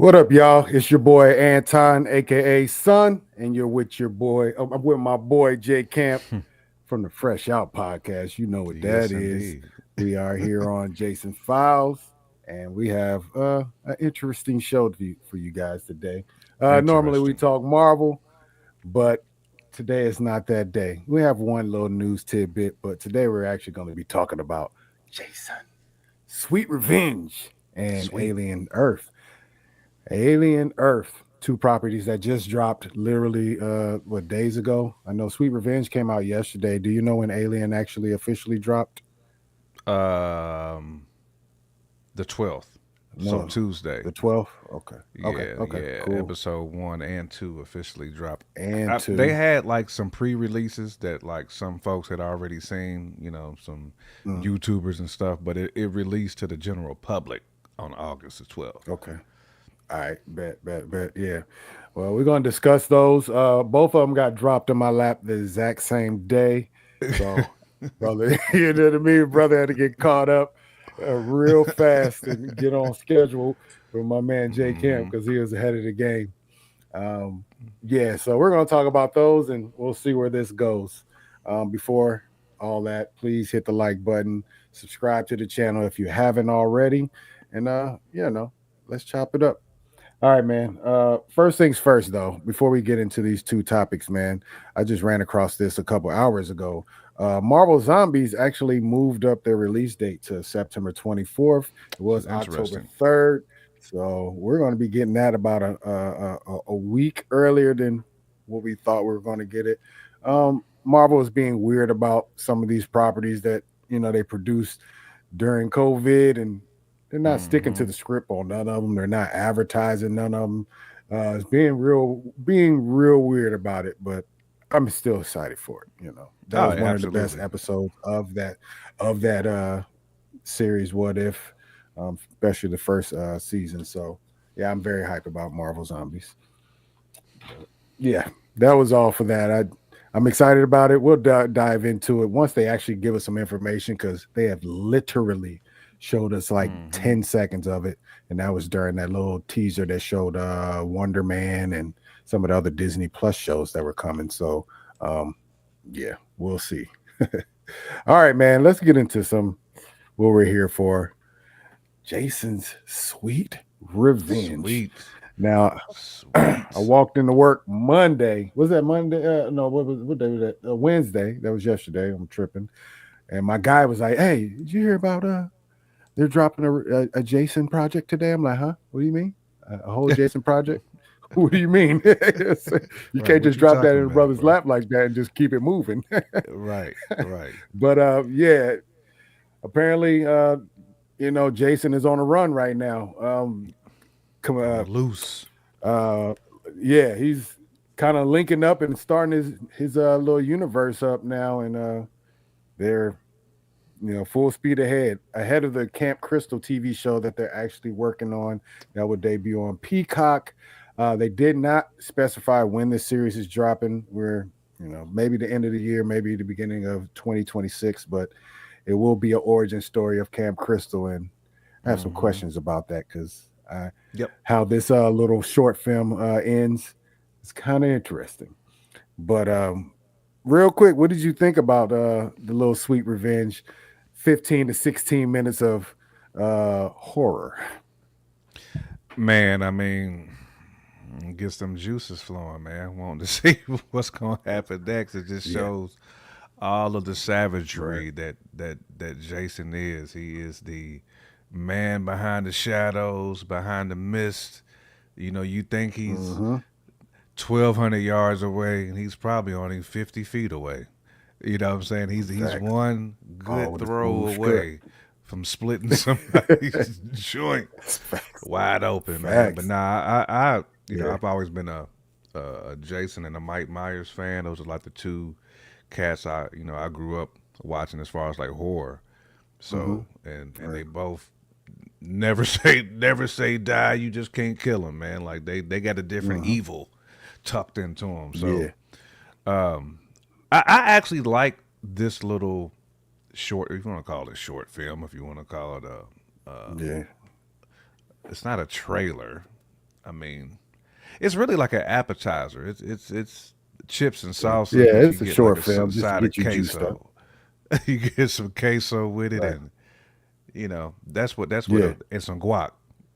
What up, y'all? It's your boy Anton, aka Son, and you're with your boy. I'm with my boy Jay Camp from the Fresh Out podcast. You know what that Yes, is. indeed. We are here on Jason Files, and we have an interesting show for you guys today. Normally we Interesting. talk Marvel, but today is not that day. We have one little news tidbit, but today we're actually going to be talking about Jason, Sweet Revenge, and Sweet. Alien Earth, two properties that just dropped literally what days ago. I know Sweet Revenge came out yesterday. Do you know when Alien actually officially dropped? Um, the 12th. So No, Tuesday. the 12th. Okay. Okay. Yeah, Okay. yeah. Cool. Episode 1 and 2 officially dropped. And They two. had like some pre-releases that like some folks had already seen. Some Mm, YouTubers and stuff, but it released to the general public on August the 12th. okay. All right. Bet. Yeah. Well, we're gonna discuss those. Both of them got dropped in my lap the exact same day. So, brother, you know what I mean? Brother had to get caught up real fast and get on schedule with my man Jay Camp Hmm. because he was ahead of the game. Um, yeah, so we're gonna talk about those and we'll see where this goes. Before all that, please hit the like button, subscribe to the channel if you haven't already, and let's chop it up. All right, man. First things first, though, before we get into these two topics, man, I just ran across this a couple hours ago. Marvel Zombies actually moved up their release date to September 24th. It was October Interesting. 3rd. So we're going to be getting that about a week earlier than what we thought we were going to get it. Marvel is being weird about some of these properties that, they produced during COVID, and they're not sticking to Hmm. the script on none of them. They're not advertising none of them. It's being real weird about it, but I'm still excited for it. That Oh, was one of the best absolutely. episodes of that series. What if, especially the first season. So yeah, I'm very hyped about Marvel Zombies. Yeah, that was all for that. I'm excited about it. We'll dive into it once they actually give us some information because they have literally showed us like Hmm. 10 seconds of it. And that was during that little teaser that showed Wonder Man and some of the other Disney Plus shows that were coming. So, um, yeah, we'll see. All right, man, let's get into what we're here for. Jason's Sweet Revenge. Sweet. Now, I Sweet. walked into work Monday. Was that Monday? No, what day was that? Wednesday. That was yesterday. I'm tripping. And my guy was like, "Hey, did you hear about they're dropping a Jason project today?" I'm like, "Huh? What do you mean? A whole Jason project? What do you mean? You Right. can't What just you drop that talking in a about, brother's bro? lap like that and just keep it moving." Right. Right. But yeah, apparently, Jason is on a run right now. Come On the loose. uh yeah, he's kind of linking up and starting his little universe up now, and they're full speed ahead of the Camp Crystal TV show that they're actually working on that would debut on Peacock. They did not specify when the series is dropping. We're maybe the end of the year, maybe the beginning of 2026, but it will be an origin story of Camp Crystal, and I have some Hmm. questions about that because Yep. how this little short film ends is kind of interesting. But real quick, what did you think about the little Sweet Revenge? 15 to 16 minutes of horror. Man, I mean, get some juices flowing, man. Want to see what's gonna happen next. It just Yeah, shows all of the right. savagery that Jason is. He is the man behind the shadows, behind the mist. You think he's Mm-hmm. 1,200 yards away, and he's probably only 50 feet away. You know what I'm saying? He's Facts. one Oh, good with the throw smooth script. away from splitting somebody's joint Facts. wide open, man. But Facts. nah, Yeah. I've always been a Jason and a Mike Myers fan. Those are like the two cats I grew up watching as far as like horror. Mm-hmm. So and Right. they both never say die. You just can't kill them, man. Like they got a different Uh-huh. evil tucked into them. So Yeah. I actually like this little short. If you want to call it short film, if you want to call it a, Yeah. it's not a trailer. I mean, it's really like an appetizer. It's chips and salsa, Yeah, but you it's a get like short a film just to side of get you juiced up. queso. You get some queso with it, Right. and that's what Yeah. and some guac.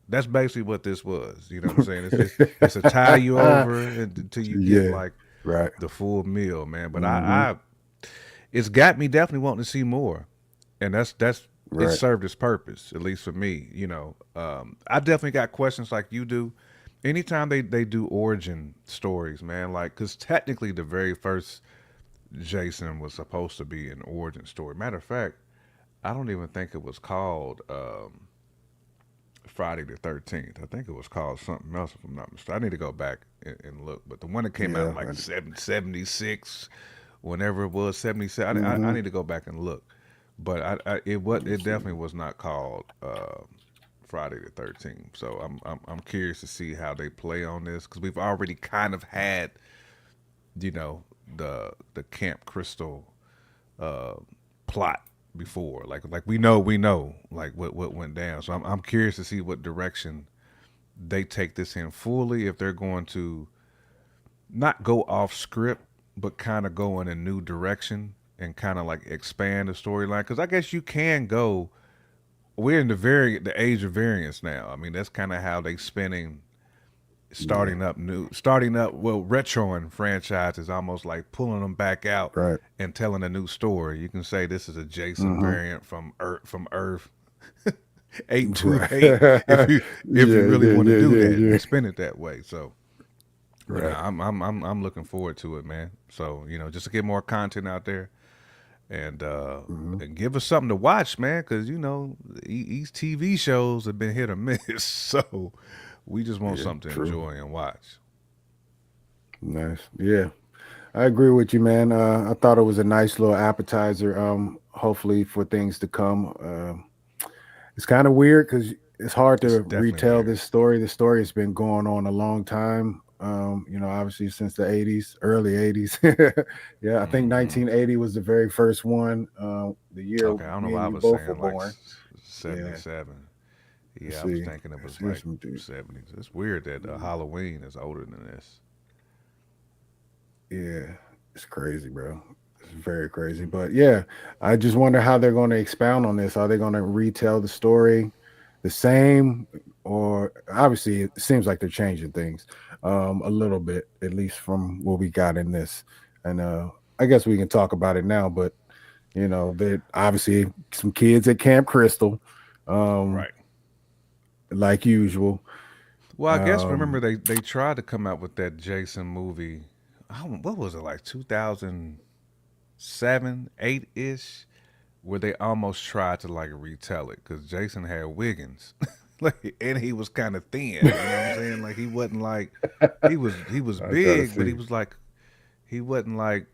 That's basically what this was. You know what I'm saying? It's a tie you over until you get Yeah. like Right. the full meal, man. But Hmm. it's got me definitely wanting to see more, and that's it Right. served its purpose, at least for me. I definitely got questions like you do. Anytime they do origin stories, man, like because technically the very first Jason was supposed to be an origin story. Matter of fact, I don't even think it was called Friday the 13th. I think it was called something else, if I'm not mistaken. I need to go back and look. But the one that came out in Yeah. like 76, whenever it was 77, I Hmm. need to go back and look. But it definitely was not called Friday the 13th. So I'm curious to see how they play on this because we've already kind of had you know the Camp Crystal uh, plot before. Like we know like what went down. So I'm curious to see what direction they take this in fully. If they're going to not go off script, but kind of go in a new direction and kind of like expand the storyline. Because I guess you can go. We're in the age of variance now. I mean that's kind of how they spinning Yeah. starting up retroing franchises almost like pulling them back out Right. and telling a new story. You can say this is a Jason Hmm. variant from Earth 828 Right. if you Yeah. really Yeah. want to Yeah. do Yeah. that Yeah. and spin it that way. So, but no, Right. I'm looking forward to it, man. So, just to get more content out there and uh Hmm. and give us something to watch, man, cuz these TV shows have been hit or miss. So, we just want Yeah. something to True. enjoy and watch. Nice. Yeah. I agree with you, man. I thought it was a nice little appetizer. Hopefully for things to come. It's kind of weird because it's hard It's to definitely retell weird. this story. The story has been going on a long time. Obviously since the '80s, early '80s. Yeah, I think Hmm 1980 was the very first one. The year Okay, I don't know me why and I you was both were saying like born. Yeah. 77. Let's Yeah, I was see. thinking it was Here's like some dude. 70s. It's weird that Halloween is older than this. Yeah, it's crazy, bro. It's very crazy. But yeah, I just wonder how they're going to expound on this. Are they going to retell the story the same? Or obviously, it seems like they're changing things a little bit, at least from what we got in this. And I guess we can talk about it now. But, that obviously some kids at Camp Crystal, um, Right. like usual. Well, I guess remember Um, they tried to come out with that Jason movie. What was it like 2007, 8 ish, where they almost tried to like retell it because Jason had Wiggins, like, and he was kind of thin. You know what I'm saying? Like he wasn't like he was I try to big, but see. he wasn't like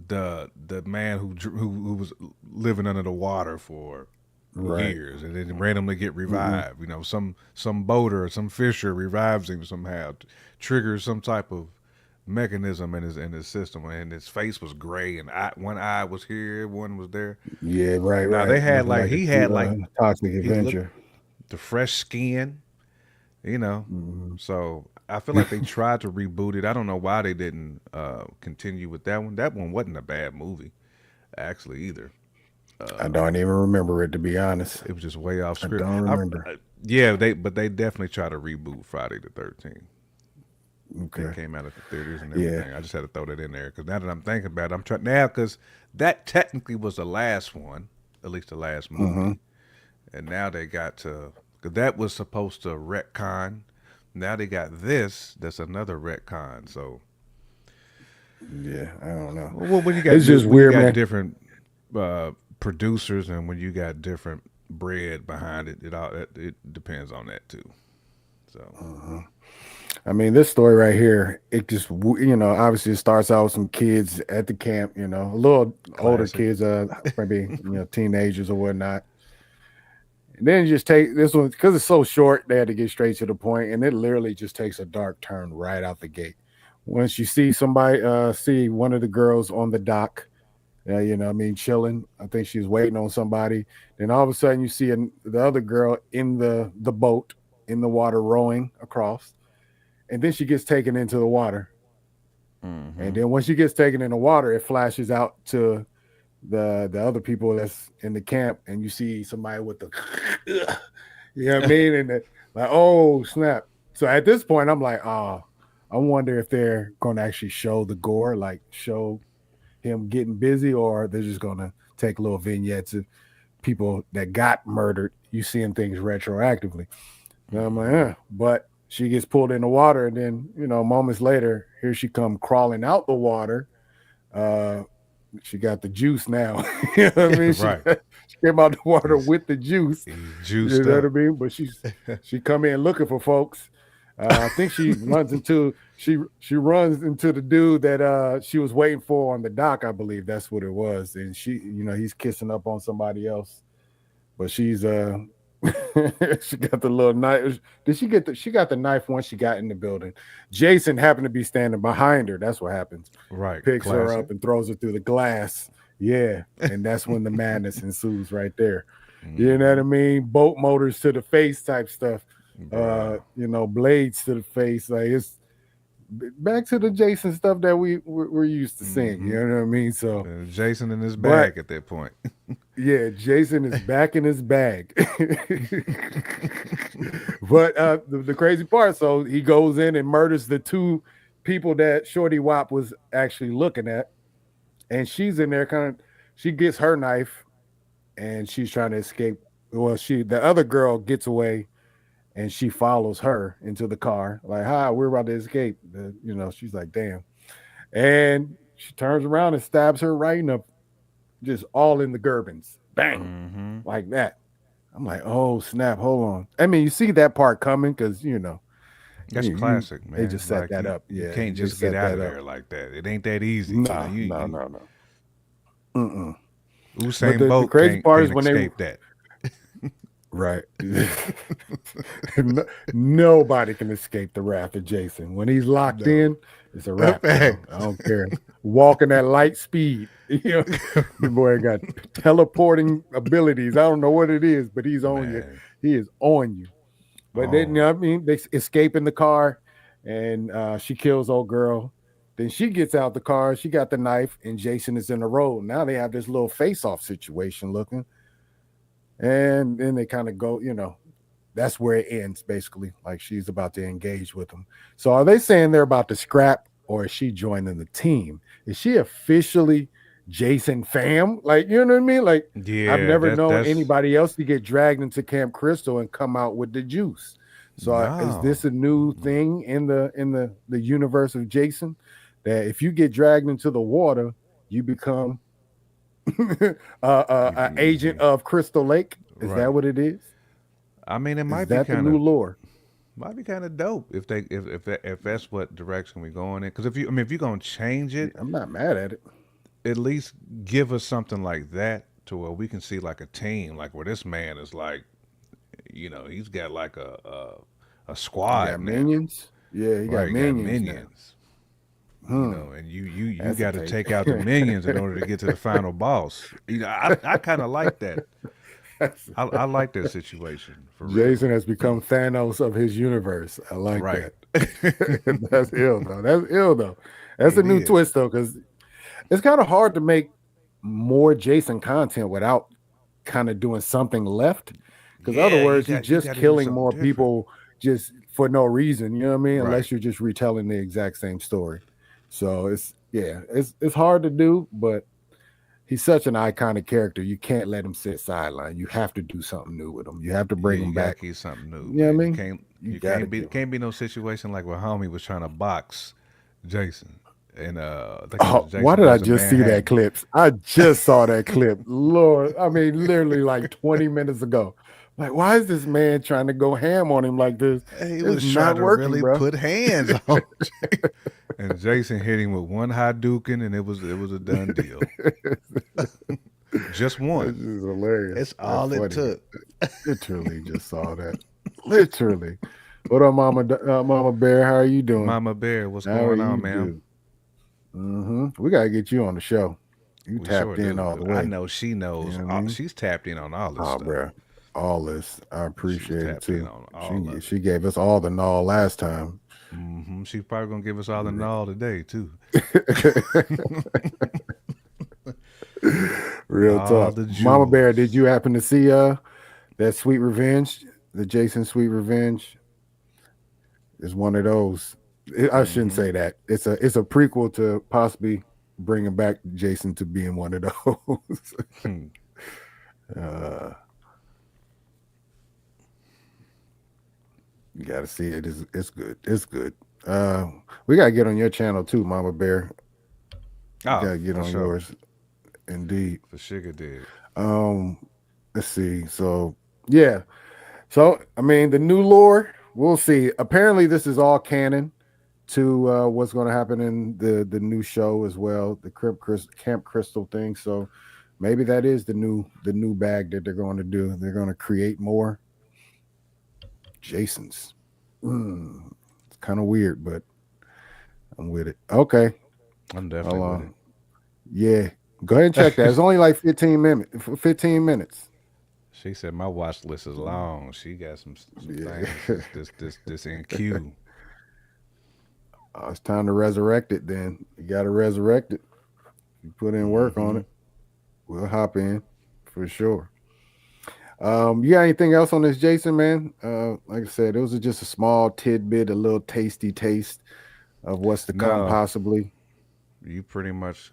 the man who was living under the water for Right. years and then randomly get Hmm. revived. Some boater or some fisher revives him somehow, triggers some type of mechanism in his system, and his face was gray and one eye was here, one was there. Yeah, right, Now right. they had Looking like like a he had like toxic he looked adventure. the fresh skin, you know. Hmm. So I feel like they tried to reboot it. I don't know why they didn't continue with that one. That one wasn't a bad movie actually either. I don't even remember it, to be honest. It was just way off I script. don't remember. Yeah, they definitely try to reboot Friday the 13th. It Okay. came out at the theaters and Yeah. everything. I just had to throw that in there because now that I'm thinking about it, I'm trying now because that technically was the last one, at least the last Hmm. movie, and now they got to because that was supposed to retcon. Now they got this. That's another retcon. So Yeah, I don't know. well, when you got It's new, just when you weird, got man. different producers and when you got different bread behind it, it depends on that too. So Uh-huh. I mean, this story right here, it just, obviously it starts out with some kids at the camp, a little older classic. kids, maybe, teenagers or whatnot. And then you just take this one because it's so short, they had to get straight to the point, and it literally just takes a dark turn right out the gate. Once you see one of the girls on the dock, I mean, chilling. I think she was waiting on somebody. Then all of a sudden, you see the other girl in the boat, in the water rowing across, and then she gets taken into the water. And Mm-hmm. then once she gets taken in the water, it flashes out to the other people that's in the camp, and you see somebody with the, you know what I mean, and like, oh snap. So at this point, I'm like, oh, I wonder if they're going to actually show the gore, like show him getting busy, or they're just going to take little vignettes of people that got murdered. You seeing things retroactively. And I'm like, Mm-hmm. but she gets pulled in the water, and then moments later, here she come crawling out the water. Uh, she got the juice now. You know what I mean? Right. She came out the water He's with the juice. he's You juiced know what I up. mean? But she come in looking for folks. I think she runs into the dude that she was waiting for on the dock. I believe that's what it was, and he's kissing up on somebody else. But she's she got the little knife. Did she get she got the knife once she got in the building. Jason happened to be standing behind her. That's what happens. Right. Picks her Classic. up and throws her through the glass. Yeah. And that's when the madness ensues right there. You know what I Mm-hmm. mean? Boat motors to the face type stuff. Bruh. Blades to the face. Like it's back to the Jason stuff that we're used to seeing. Mm-hmm. You know what I mean? So, Jason in his but bag at that point. yeah, Jason is back in his bag. But the crazy part, so he goes in and murders the two people that Shorty Wop was actually looking at, and she's in there she gets her knife and she's trying to escape. Well, the other girl gets away and she follows her into the car, like, hi, we're about to escape. She's like, damn. And she turns around and stabs her right in the, just all in the Gerbins. Bang. Mm-hmm. Like that. I'm like, oh snap, hold on. I mean, you see that part coming because That's classic, they man. just set Like that you, up. you Yeah, can't they just get set out that of up. there like that. It ain't that easy. No, You, no, you no, no. Mm-mm. But Usain the Bolt crazy part is can't when they escape that. right. Nobody can escape the wrath of Jason. When he's locked No. in, it's a wrap for him. I Facts. don't care. Walking at light speed. The boy got teleporting abilities. I don't know what it is, but he's on you. Man. He is on you. But then, Oh. I mean, they escape in the car, and she kills old girl. Then she gets out the car. She got the knife, and Jason is in the road. Now they have this little face-off situation looking, and then they kind of go. That's where it ends, basically. Like she's about to engage with him. So are they saying they're about to scrap, or is she joining the team? Is she officially Jason fam? Like, you know what I mean? Like, I've Yeah, never that known that's anybody else to get dragged into Camp Crystal and come out with the juice. So is no. this a new thing in the universe of Jason, that if you get dragged into the water, you become an agent You- of Crystal Lake? Is that right. what it is? I mean, it Is might be that the kind new of lore? dope if they if that's what direction we going in. Because if you're gonna change Yeah, it, I'm not mad at it. at least give us something like that to where we can see like a team, like where this man is like, he's got like a You squad got now, minions. Yeah, you right? got You got minions now. minions, Hmm. and you That's a got to take. take out the minions in order to get to the final boss. I kind of like that. I like that situation for real. Jason has become Thanos of his universe. I like Right. that. That's ill though. That's ill though. That's a It new is. twist though, because it's kind of hard to make more Jason content without kind of doing something left. Because other Yeah, words, you're you just got to do killing something more different. people just for no reason. You know what I mean? Right. Unless you're just retelling the exact same story. So it's hard to do, but he's such an iconic character. You can't let him sit sideline. You have to do something new with him. You have to Yeah, bring him you gotta back. keep something new, You know what man. I You mean? can't You you got to can't be do. can't be no situation like where homie was trying to box Jason, and I think it was Oh, why Jason did I versus just see that Manhattan. clip? I just saw that clip. Lord, I mean, literally like 20 minutes ago. Like, why is this man trying to go ham on him like this? He It's was trying not to working, really bro. put hands on, and Jason hit him with one Hadouken, and it was a done deal. Just That's one. just hilarious. That's That's all it funny. took. Literally just saw that. Literally. What up, Mama Bear? How are you doing? Mama Bear, what's How are going on, you man? doing? We gotta get you on the show. You We sure tapped in do, all cause the I way. know she You knows. know what I mean? She's tapped in on all this Oh, stuff. bro. all this. I She was appreciate it tapped in too. on all She of it. she gave us all the gnaw last time. She's probably gonna give us all the all today too. Real All talk. the Mama Bear, did jewels. you happen to see that Sweet Revenge? The Jason Sweet Revenge is one of those. I shouldn't Mm-hmm. say that. It's a prequel to possibly bringing back Jason to being one of those. uh, you got to see it. It's good. It's good. Uh, we got to get on your channel too, Mama Bear. We got Oh, to get for on sure. yours. Indeed. For sugar did. Um, let's see. So yeah. So I mean, the new lore. We'll see. Apparently, this is all canon to what's going to happen in the new show as well, the Camp Crystal thing. So maybe that is the new bag that they're going to do. They're going to create more Jasons. It's kind of weird, but I'm with it. Okay, I'm hold definitely with it. on. Yeah, go ahead and check that. It's only like 15 minutes. 15 minutes. She said my watch list is long. She got some things Yeah. this in queue. It's time to resurrect it. Then you got to resurrect it. You put in work on Mm-hmm. it. We'll hop in for sure. You got anything else on this, Jason? Man, like I said, it was just a small tidbit, a little tasty taste of what's to come, No, possibly. you pretty much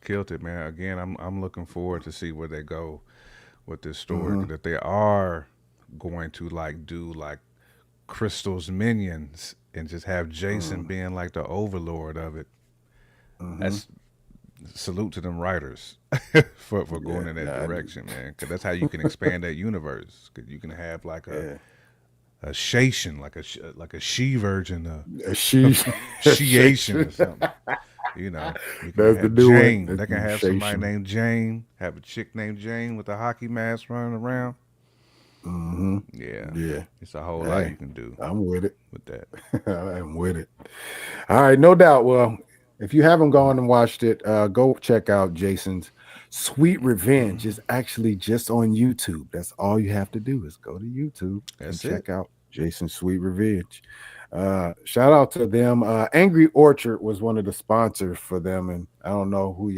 killed it, man. Again, I'm looking forward to see where they go with this story. Mm-hmm. That they are going to like do like Crystal's minions and just have Jason being like the overlord of it. Mm-hmm. That's salute to them writers for Yeah, going in that nah, direction, man. Because that's how you can expand that universe. Cause you can have like yeah. a Shation, like a she virgin, She, Sheation or something. You know, you can that's the have new one. Jane. They can have somebody Shation. named Jane. Have a chick named Jane with a hockey mask running around. Mm-hmm. Yeah, Yeah. it's a whole lot Hey, you can do I'm with it. with that. I'm with it. All right, no doubt. Well, if you haven't gone and watched it, go check out Jason's Sweet Revenge. It's actually just on YouTube. That's all you have to do is go to YouTube and That's it. check out Jason's Sweet Revenge. Shout out to them. Angry Orchard was one of the sponsors for them, and I don't know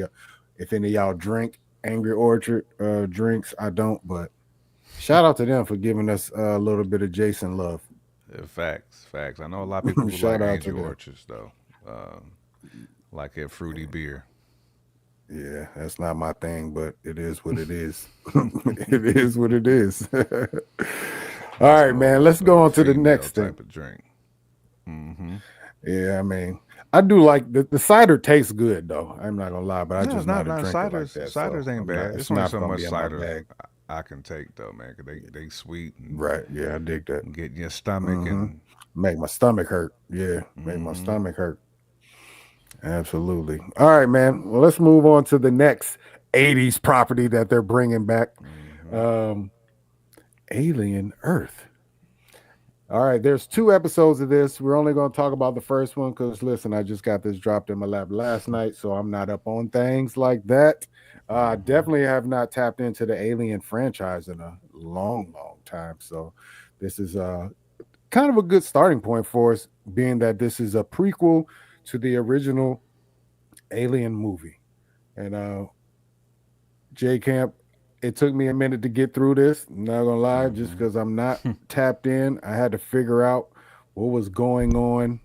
if any of y'all drink Angry Orchard drinks. I don't, but shout out to them for giving us a little bit of Jason love. Facts, facts. I know a lot of people who like Shout out to Angel them. Orchards though, like that fruity beer. Yeah, that's not my thing, but it is what it is. It is what it is. All That's right, more man. Let's of go a on to the female next thing. type of drink. Mm-hmm. Yeah, I mean, I do like the cider tastes good though. I'm not gonna lie, but I'm No, it's just not. not a Not drinker like ciders. that. So Ciders ain't I'm not. bad. It's It's only not so gonna much be in my cider bag. I can take though, man. 'Cause they sweet and Right? Yeah, I dig that. get in your stomach Hmm. and. Make my stomach hurt. Yeah, make my Mm-hmm. stomach hurt. Absolutely. All right, man. Well, let's move on to the next '80s property that they're bringing back. Mm-hmm. Um, Alien Earth. All right, there's two episodes of this. We're only going to talk about the first one because, listen, I just got this dropped in my lap last night, so I'm not up on things like that. Mm-hmm. Definitely have not tapped into the Alien franchise in a long, long time. So this is kind of a good starting point for us, being that this is a prequel to the original Alien movie. And J Camp, it took me a minute to get through this. I'm not gonna lie, just Mm-hmm. because I'm not tapped in. I had to figure out what was going on.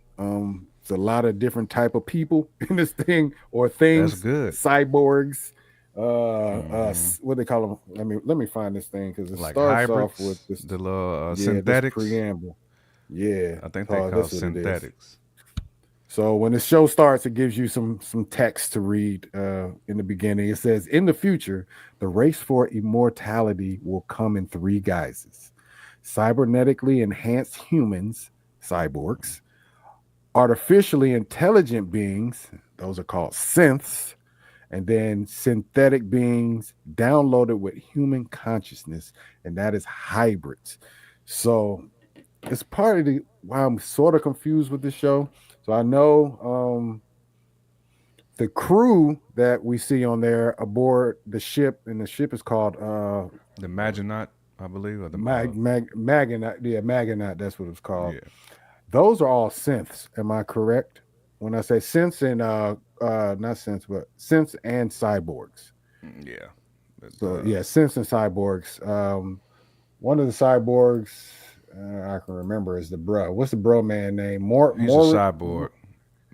It's a lot of different type of people in this thing or That's things, good. cyborgs. Mm-hmm. What they call them? Let me find this thing because it Like starts off with hybrids, this. the little Yeah, this synthetics. preamble. Yeah, I think they so call this is what it is. synthetics. So when the show starts, it gives you some text to read in the beginning. It says, "In the future, the race for immortality will come in three guises: cybernetically enhanced humans, cyborgs; artificially intelligent beings, those are called synths; and then synthetic beings downloaded with human consciousness, and that is hybrids." So it's part of the why I'm sort of confused with the show. So I know the crew that we see on there aboard the ship, and the ship is called The Maginot. I believe, or the Maganaut. That's what it's called. yeah, Those are all synths. Am I correct when I say synths and not synths, but synths and cyborgs? yeah. But, So yeah, synths and cyborgs. One of the cyborgs I can remember is the bro. What's the bro man name? he's a cyborg.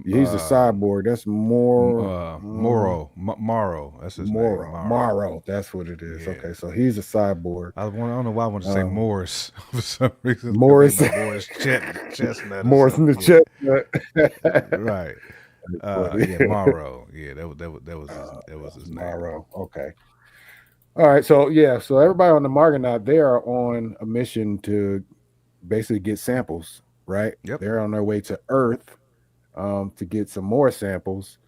He's a cyborg. That's more Morrow. That's his name. Moro. Morrow. Maro. That's what it is. Yeah. Okay, so he's a cyborg. I don't know why I want to say Um, Morris for some reason. It could be Morris. about Chestnut or Morris in something. the Yeah. chestnut. Right. Funny. Yeah, Morrow. Yeah, that was his name. Maro. Okay. All right. So yeah. So everybody on the Margonaut, they are on a mission to basically get samples. Right. Yep. They're on their way to Earth to get some more samples.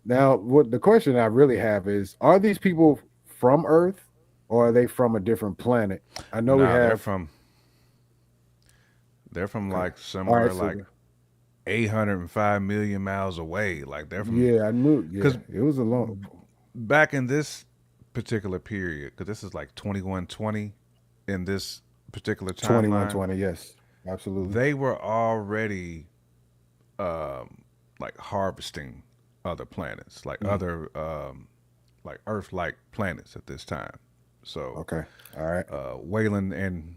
Now, what the question I really have is: are these people from Earth, or are they from a different planet? I know we Nah, have. they're from Okay. like All right. somewhere So like 805 million miles away. Like they're from yeah, I knew. Yeah, because it was a long back in this particular period, because this is like 2120 in this particular 2120. timeline, Yes, absolutely. they were already like harvesting other planets, like Mm, other like Earth-like planets at this time. So okay. All right. Wayland and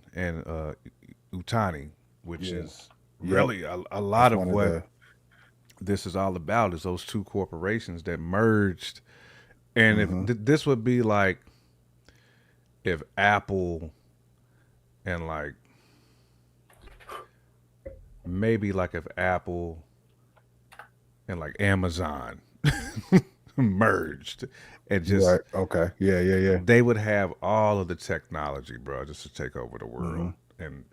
Utani, which Yeah. is Yep. really a lot That's of one of what the. this is all about, is those two corporations that merged. And if Hmm. this would be like if Apple and like maybe like if Apple and like Amazon merged and just Right. Okay. Yeah. Yeah. Yeah. they would have all of the technology, bro, just to take over the world. Hmm. And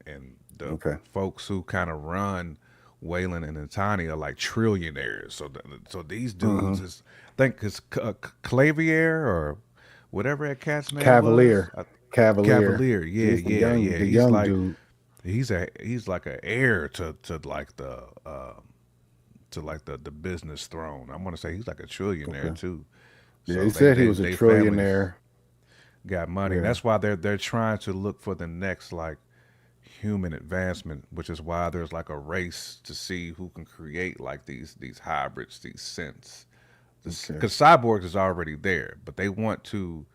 the Okay. folks who kind of run Wayland and Antani are like trillionaires. So these dudes Hmm. is I think it's Clavier or whatever that cat's name was. Cavalier. Cavalier. Cavalier, yeah, He's the yeah, young. yeah. The young dude. He's like an heir to like the business throne. I want to say he's like a trillionaire Okay. too. Yeah. So He said he was a they families trillionaire. got money. And Yeah. that's why they're trying to look for the next like human advancement, which is why there's like a race to see who can create like these hybrids, these synths. Okay. Because cyborgs is already there, but they want to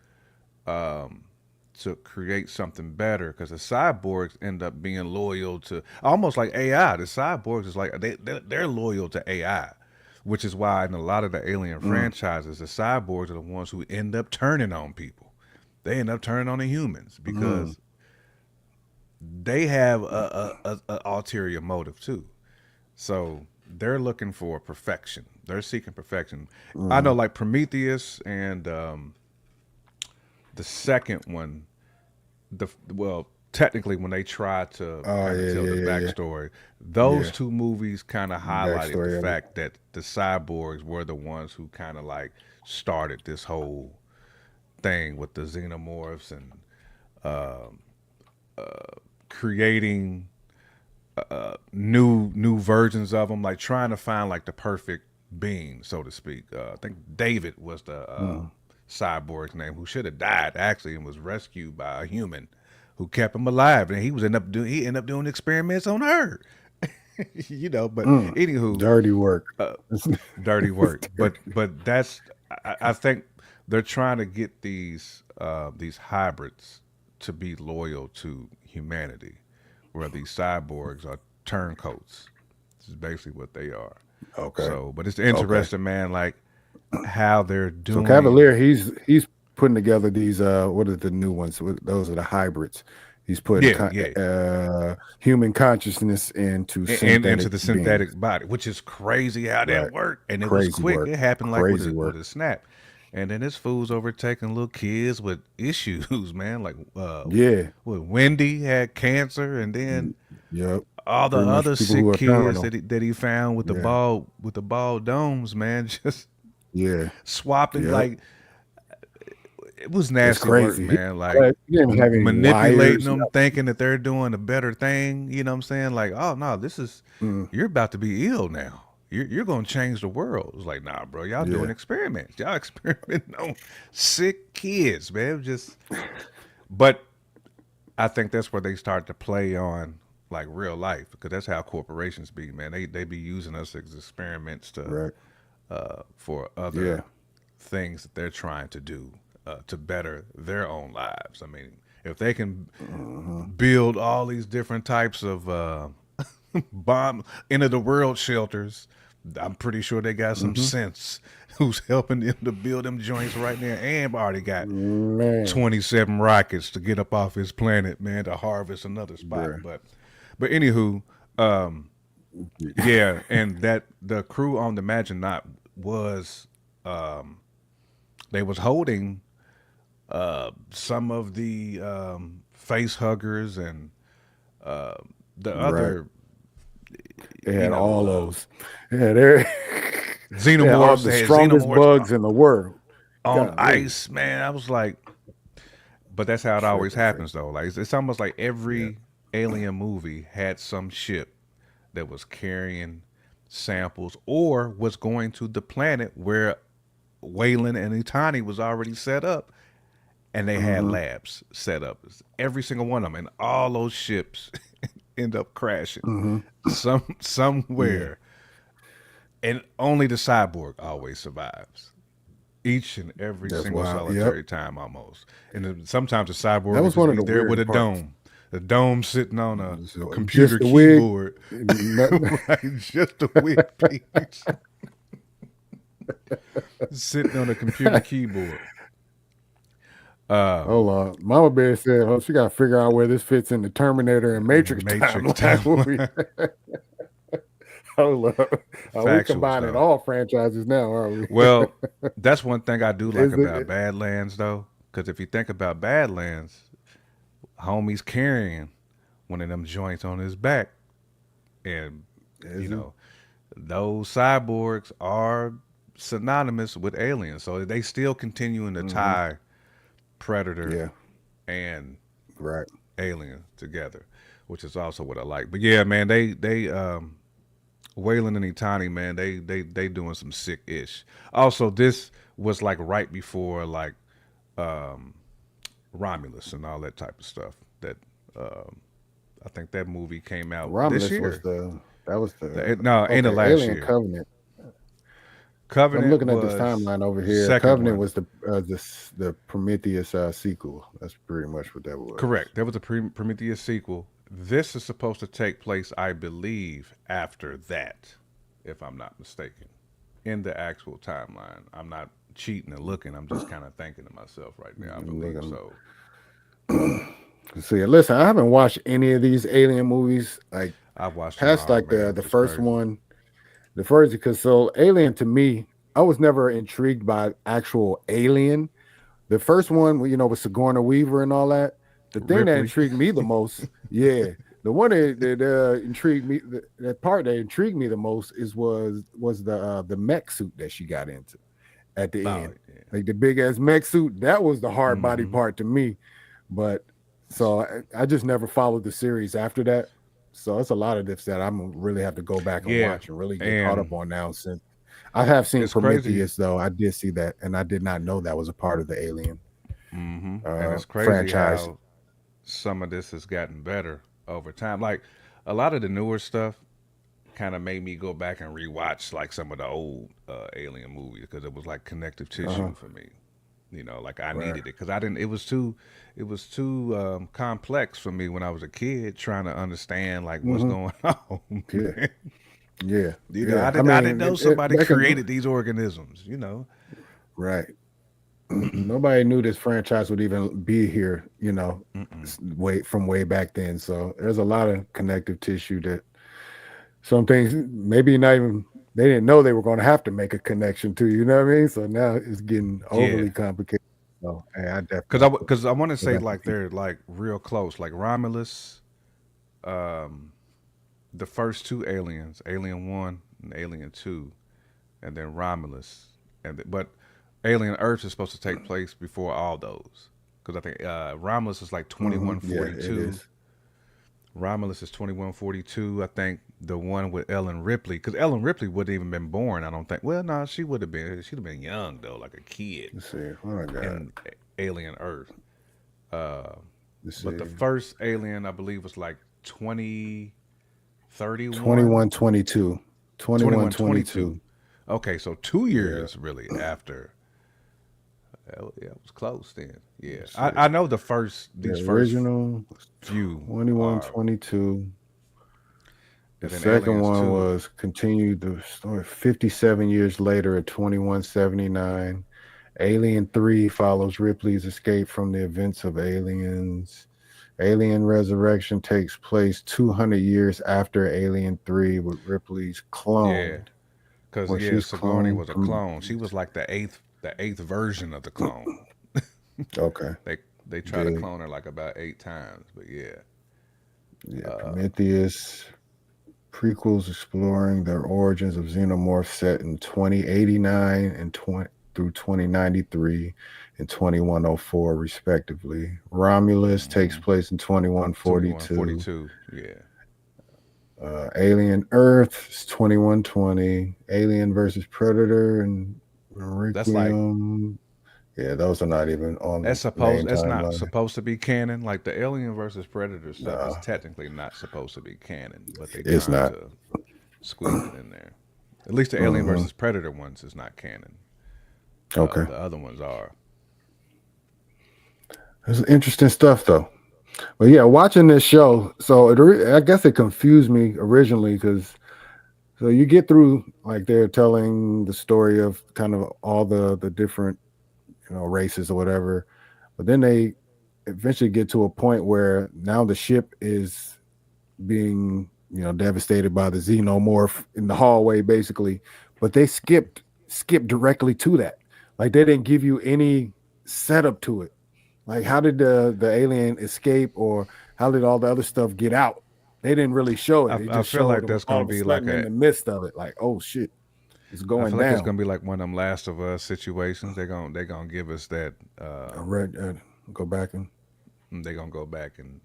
create something better, because the cyborgs end up being loyal to almost like AI. The cyborgs is like they're loyal to AI, which is why in a lot of the Alien Mm, franchises, the cyborgs are the ones who end up turning on people. They end up turning on the humans mm, because they have a ulterior motive too. So they're looking for perfection. They're seeking perfection. I know, mm. like Prometheus and the second one, well, technically when they tried to Oh kind of yeah. tell Yeah. the Yeah. Yeah. backstory, those Yeah. two movies kind of highlighted the Backstory of it. fact that the cyborgs were the ones who kind of like started this whole thing with the xenomorphs and creating new versions of them, like trying to find like the perfect being, so to speak. I think David was the Mm, cyborg's name, who should have died actually and was rescued by a human who kept him alive, and he ended up doing experiments on her. But mm. anywho, Dirty work. dirty It's work. dirty. But that's I think they're trying to get these hybrids to be loyal to humanity, where these cyborgs are turncoats. This is basically what they are. Okay. So, but it's Okay. interesting, man. Like how they're So doing. Cavalier, he's putting together these what are the new ones? Those are the hybrids. He's putting Yeah, yeah, human consciousness into and into synthetic the beings. synthetic body, which is crazy how that Right. worked. And it was Crazy quick. work. It happened like Crazy with work. a snap. And then this fool's overtaking little kids with issues, man. Like Yeah. Wendy had cancer, and then Yep. all the Pretty much other people who sick are kids terminal. that he found Yeah. with the bald domes, man, just Yeah. swapping Yep. like it was It's nasty work, crazy. man. Like He didn't have any manipulating wires. them, thinking that they're doing a better thing. You know what I'm saying? Like, oh no, this is Mm, you're about to be ill now. You're gonna change the world. It's like, nah, bro, y'all doing yeah. experiments. Y'all experimenting on sick kids, man. Just, but I think that's where they start to play on like real life because that's how corporations be, man. They be using us as experiments to Right. for Yeah. other things that they're trying to do to better their own lives. I mean, if they can Hmm. build all these different types of bomb end of the world shelters, I'm pretty sure they got some Hmm. sense who's helping them to build them joints right now and already got Man, 27 rockets to get up off his planet, man, to harvest another spot. bruh. But anywho, um, yeah, and that the crew on the Maginot was they was holding some of the face huggers and the Right. other, They you had know, all those. Yeah, they they had all xenomorphs. the They had strongest xenomorphs bugs in the world. on Golly. ice, man. I was like, but that's how it always Tripping, happens, Frankie. though. Like it's almost like Yeah. every alien movie had some ship that was carrying samples or was going to the planet where Wayland and Itani was already set up, and they had Hmm. labs set up. Every single one of them, and all those ships end up crashing Hmm. Yeah. somewhere, and only the cyborg always survives. Each and every That's single wild. Yep. solitary time, almost. And then sometimes the That cyborg would was just one of be the there with weirder a parts. dome, the dome sitting on a So computer just the wig. keyboard, Nothing. right? Just a wig piece sitting on a computer keyboard. Hold on. Mama Bear said, "Oh, she got to figure out where this fits in the Terminator and Matrix Matrix timeline." timeline. Hold up. We Factual combining stuff. all franchises now, aren't we? Well, that's one thing I do like Is about it? Badlands, though, because if you think about Badlands, homie's carrying one of them joints on his back, and you Is it? know those cyborgs are synonymous with aliens, so they still continuing to Hmm. tie Predator Yeah. and Right. Alien together, which is also what I like. But yeah, man, they Waylon and Itani, man, they doing some sick ish. Also, this was like right before like um, Romulus and all that type of stuff. That um, I think that movie came out this Romulus was year. the that was the No, ain't the okay. last Alien year. Covenant. I'm Covenant looking at this was timeline over the here. second Covenant one. was the Prometheus sequel. That's pretty much what that was. Correct. There was a Prometheus sequel. This is supposed to take place, I believe, after that, if I'm not mistaken, in the actual timeline. I'm not cheating and looking. I'm just kind of thinking to myself right now. I I'm believe looking. so. See, listen, I haven't watched any of these Alien movies like I've watched them past all, like man, the which is first crazy. one. The first because so Alien to me, I was never intrigued by actual Alien. The first one, with Sigourney Weaver and all that. The thing that Ripley. intrigued me the most, yeah, the one that intrigued me, that part that intrigued me the most was the mech suit that she got into at the Oh, end, yeah. like the big ass mech suit. That was the hard body Mm-hmm. part to me, but so I just never followed the series after that. So it's a lot of this that I'm really have to go back and Yeah. watch and really get caught And up on now. Since I have seen it's crazy. Prometheus, though I did see that, and I did not know that was a part of the Alien Mm-hmm. And it's crazy franchise. how some of this has gotten better over time. Like a lot of the newer stuff kind of made me go back and rewatch like some of the old Alien movies because it was like connective Uh-huh. tissue for me. Like I Right. needed it because I didn't. It was too complex for me when I was a kid trying to understand like what's Hmm. going on. Yeah. Man. Yeah. I Yeah. I didn't mean, know somebody back in created these organisms. right. Nobody knew this franchise would even be here. Mm-mm. Way back then. So there's a lot of connective tissue that some things maybe not even they didn't know they were going to have to make a connection to. You know what I mean? So now it's getting Yeah, overly complicated. So hey, I definitely because have to I want to go say back and like peep. they're like real close. Like Romulus, um, the first two aliens, Alien One and Alien Two, and then Romulus, but Alien Earth is supposed to take place before all those because I think Romulus is like twenty Hmm. one Yeah, forty it two. is. Romulus is 2142. I think the one with Ellen Ripley, because Ellen Ripley wouldn't even been born. I don't think. Well, no, she would have been. She'd have been young though, like a kid Let's see. Oh my God. in Alien Earth. Uh, Let's But the see. first Alien, I believe, was like 2031, 2122. 2122. 2122. Okay, so 2 years Yeah. really after. Yeah, it was close then. Yeah, Let's see. I know the first The these first original was few are, 2122. The and then second Aliens one two. was continued the story 57 years later at 2179. Alien 3 follows Ripley's escape from the events of Aliens. Alien Resurrection takes place 200 years after Alien 3 with Ripley's Yeah, cloned, because where yeah, she's Sigourney cloned was a from. clone. She was like the eighth version of the clone. Okay. They they try to The clone her like about 8 times, but yeah. yeah, Uh, Prometheus prequels exploring the origins of xenomorphs set in 2089 and 20 through 2093 and 2104 respectively. Romulus takes mm-hmm. place in 2142. 2142. Yeah, Alien Earth is 2120. Alien versus Predator and that's like Requiem. Yeah, those are not even on the that's supposed. main That's not timeline. supposed to be canon. Like the Alien versus Predator stuff is No, technically not supposed to be canon, but they it's trying not. to squeeze it in there. At least the Alien Hmm. versus Predator ones is not canon. Okay. The other ones are. It's interesting stuff, though. But yeah, watching this show, so I guess it confused me originally because so you get through like they're telling the story of kind of all the different races or whatever, but then they eventually get to a point where now the ship is being devastated by the xenomorph in the hallway basically, but they skipped directly to that. Like they didn't give you any setup to it. Like, how did the alien escape, or how did all the other stuff get out? They didn't really show it. They I just feel showed like them that's all gonna of a be like sudden in a. the midst of it. Like, oh shit, it's I going feel like it's down. gonna be like one of them Last of Us situations. They gonna give us that. I read. Go back and They gonna go back and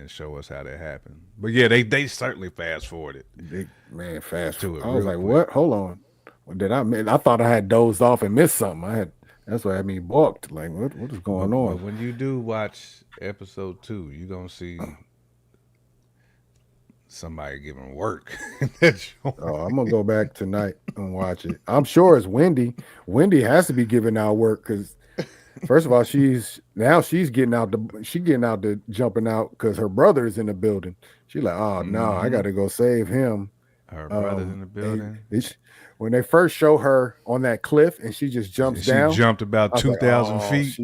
show us how that happened. But yeah, they certainly fast forwarded big man fast. to it I was real like, quick. what? Hold on. What did I miss? I thought I had dozed off and missed something. I had. That's what had me balked. Like, what is But going but on? when you do watch episode 2, you gonna see somebody giving work in that Oh, joint. I'm gonna go back tonight and watch it. I'm sure it's Wendy. Wendy has to be giving out work because first of all, she's getting out the jumping out because her brother is in the building. She's like, oh no, I Mm-hmm. got to go save him. Her brother's in the And building. when they first show her on that cliff and she just jumps She down, jumped about I was two like, thousand oh, feet,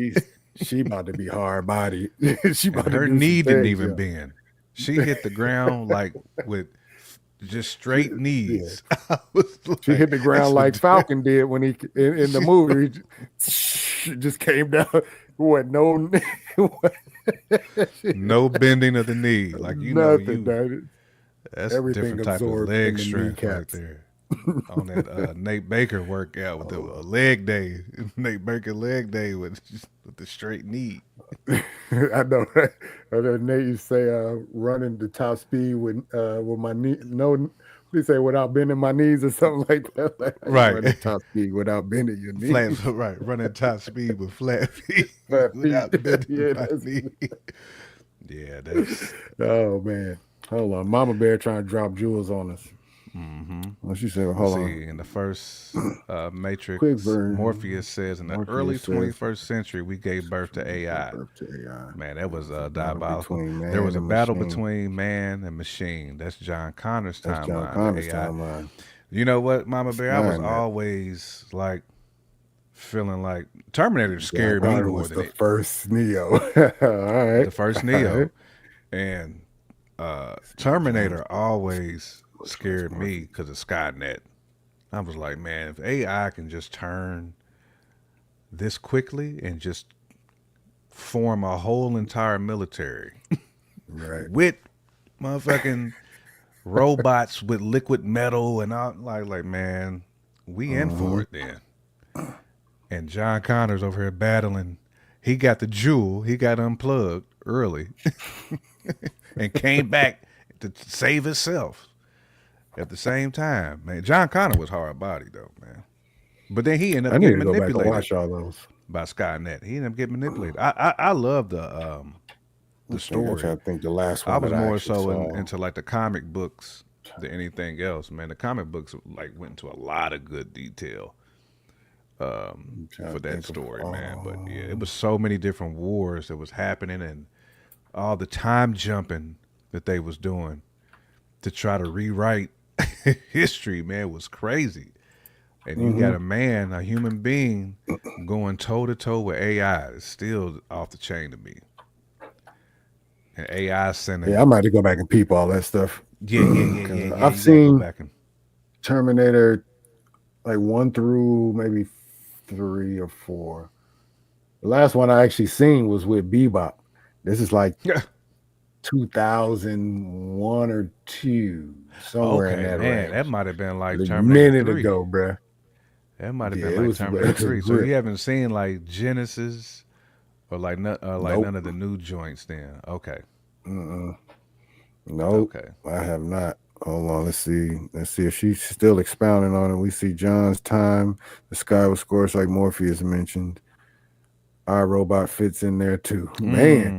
she about to be hard body. She and about to her do some knee didn't things, even yo. bend. She hit the ground like with just She, straight yeah, knees. I was she like, hit the ground that's like a Falcon did when he in the movie. He just came down. What no, no bending of the knee. Like nothing. you. That That's everything different type of absorbed in leg the strength right kneecaps. there. On that Nate Baker workout with the Oh, leg day, Nate Baker leg day with the straight knee. I know. Right? I know Nate used to say, running the top speed with my knee. No, he say without bending my knees or something like that. Like how you Right, run the top speed without bending your flat knees. right, running top speed with flat feet Flat feet. without bending Yeah, my that's. knee. Yeah, that's. Oh man, hold on, Mama Bear trying to drop jewels on us. Mm-hmm. Well, she said, well, Let's hold see. on. In the first Quick Matrix, Morpheus burn. says in the early Morpheus says 21st century we gave birth to gave AI. birth to AI. Man, that was It's a battle diabolical. between There man was a and battle machine. between man and machine. That's John Connor's That's John timeline, the Connor's AI. timeline. You know what, Mama Bear? I was Skynet. always like feeling like Terminator John scared me Connor more was than the it. first Neo. All right. The first All right. Neo. And John Terminator always was scared me Morpheus. because of Skynet. I was like, man, if AI can just turn this quickly and just form a whole entire military Right. with motherfucking robots with liquid metal and all, like man, we in for Uh-huh. it then. And John Connor's over here battling. He got the jewel. He got unplugged early and came back to save himself at the same time. Man, John Connor was hard body though, man. But then he ended I up need getting to go back and manipulated watch all those. by Skynet. He ended up getting manipulated. I love the the I try story. to think the last I one was that I more actually so saw. into like the comic books than anything else. Man, the comic books like went into a lot of good detail I'm trying for to that think of. story, man. But yeah, it was so many different wars that was happening and all the time jumping that they was doing to try to rewrite history, man, was crazy. And you got Hmm. a man, a human being, going toe to toe with AI. It's still off the chain to me. And AI Yeah, I sending, might have to go back and peep all that stuff yeah, yeah, yeah, because yeah, yeah. I've You gotta go seen back and, Terminator like one through maybe three or four. The last one I actually seen was with Bebop. This is like yeah. 2001 or two, somewhere in Okay, that man, that range. might have been like A Terminator minute 3. ago, bruh. That might have Yeah, been it like was, Terminator it was a 3. So you grip. haven't seen like Genesis or like Nope. none of the new joints then. Okay. Mm-mm. Nope. Okay. I have not. Hold on. Let's see. Let's see if she's still expounding on it. We see John's time. The sky was scorched like Morpheus mentioned. Our robot fits in there too. Man,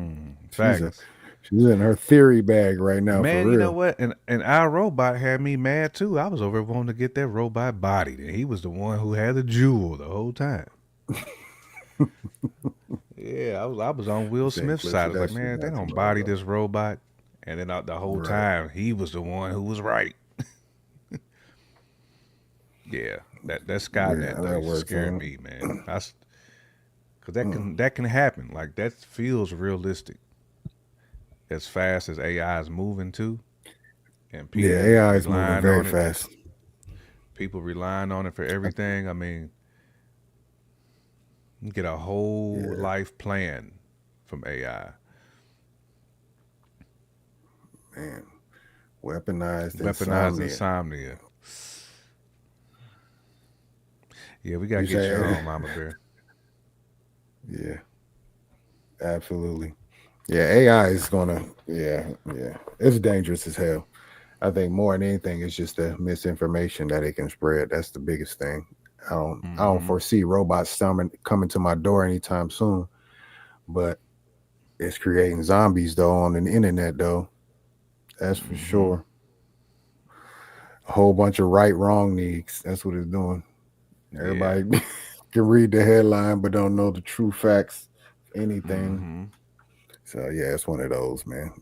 she's a Facts. she's in her theory bag right now for Man, you know real. what? And our robot had me mad too. I was over wanting to get that robot bodied, and he was the one who had the jewel the whole time. Yeah, I was on Will Same Smith's clips side. I of was like, that shit man, they not too don't long body ago. this robot, and then the whole Right. time he was the one who was right. Yeah, that Yeah, Skynet though that used to works, scare ain't me, it? man. Cause that can happen. Like that feels realistic. As fast as AI is moving too, and Yeah, people AI is moving relying very on it, fast. people relying on it for everything. I mean, you get a whole Yeah, life plan from AI. man. Weaponized Weaponized insomnia. insomnia. Yeah, we gotta You get you say, on, Mama Bear. yeah, absolutely. Yeah, AI is gonna, yeah, yeah. It's dangerous as hell. I think more than anything, it's just the misinformation that it can spread. That's the biggest thing. I don't Mm-hmm. foresee robots coming to my door anytime soon, but it's creating zombies though on the internet though. That's for Mm-hmm. sure. A whole bunch of right wrong needs. That's what it's doing. Yeah. Everybody can read the headline but don't know the true facts of anything. Mm-hmm. So yeah, it's one of those, man.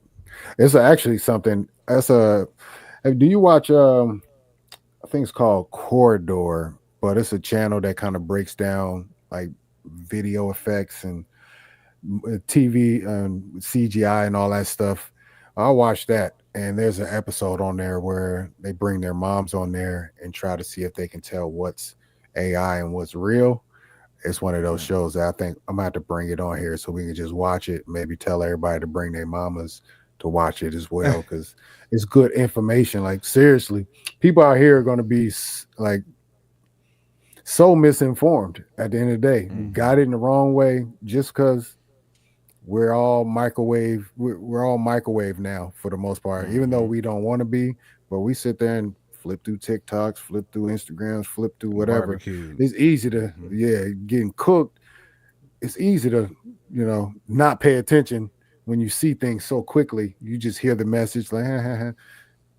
It's actually something. That's a. Do you watch? I think it's called Corridor, but it's a channel that kind of breaks down like video effects and TV and CGI and all that stuff. I watch that, and there's an episode on there where they bring their moms on there and try to see if they can tell what's AI and what's real. It's one of those Mm. shows that I think I'm gonna have to bring it on here so we can just watch it. Maybe tell everybody to bring their mamas to watch it as well because it's good information. Like seriously, people out here are gonna be like so misinformed at the end of the day. Mm-hmm. Got it in the wrong way just because we're all microwave now for the most part, even though Mm-hmm. we don't want to be, but we sit there and flip through TikToks, flip through Instagrams, flip through whatever. Barbecue. It's easy to, Mm-hmm. yeah, getting cooked. It's easy to, not pay attention when you see things so quickly. You just hear the message like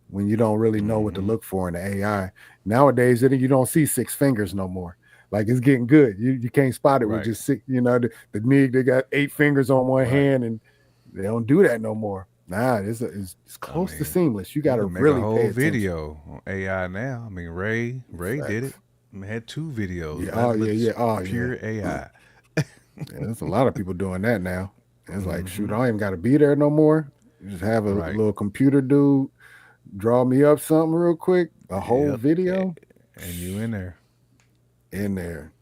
when you don't really know what to Mm-hmm. look for in the AI. Nowadays, you don't see six fingers no more. Like it's getting good. You can't spot it with Right. just six. The nig they got eight fingers on one Right. hand, and they don't do that no more. Nah, it's I close to mean, seamless. You got you to can make a really pay whole attention. video on AI now. I mean, Ray did it. Facts. I mean, had two videos, Yeah. Oh nothing yeah. but Yeah. Oh yeah. pure AI. Yeah. There's a lot of people doing that now. It's like, shoot, Mm-hmm. I don't even got to be there no more. You just have a Right. little computer dude draw me up something real quick, a whole Yep. video And you in there. in there.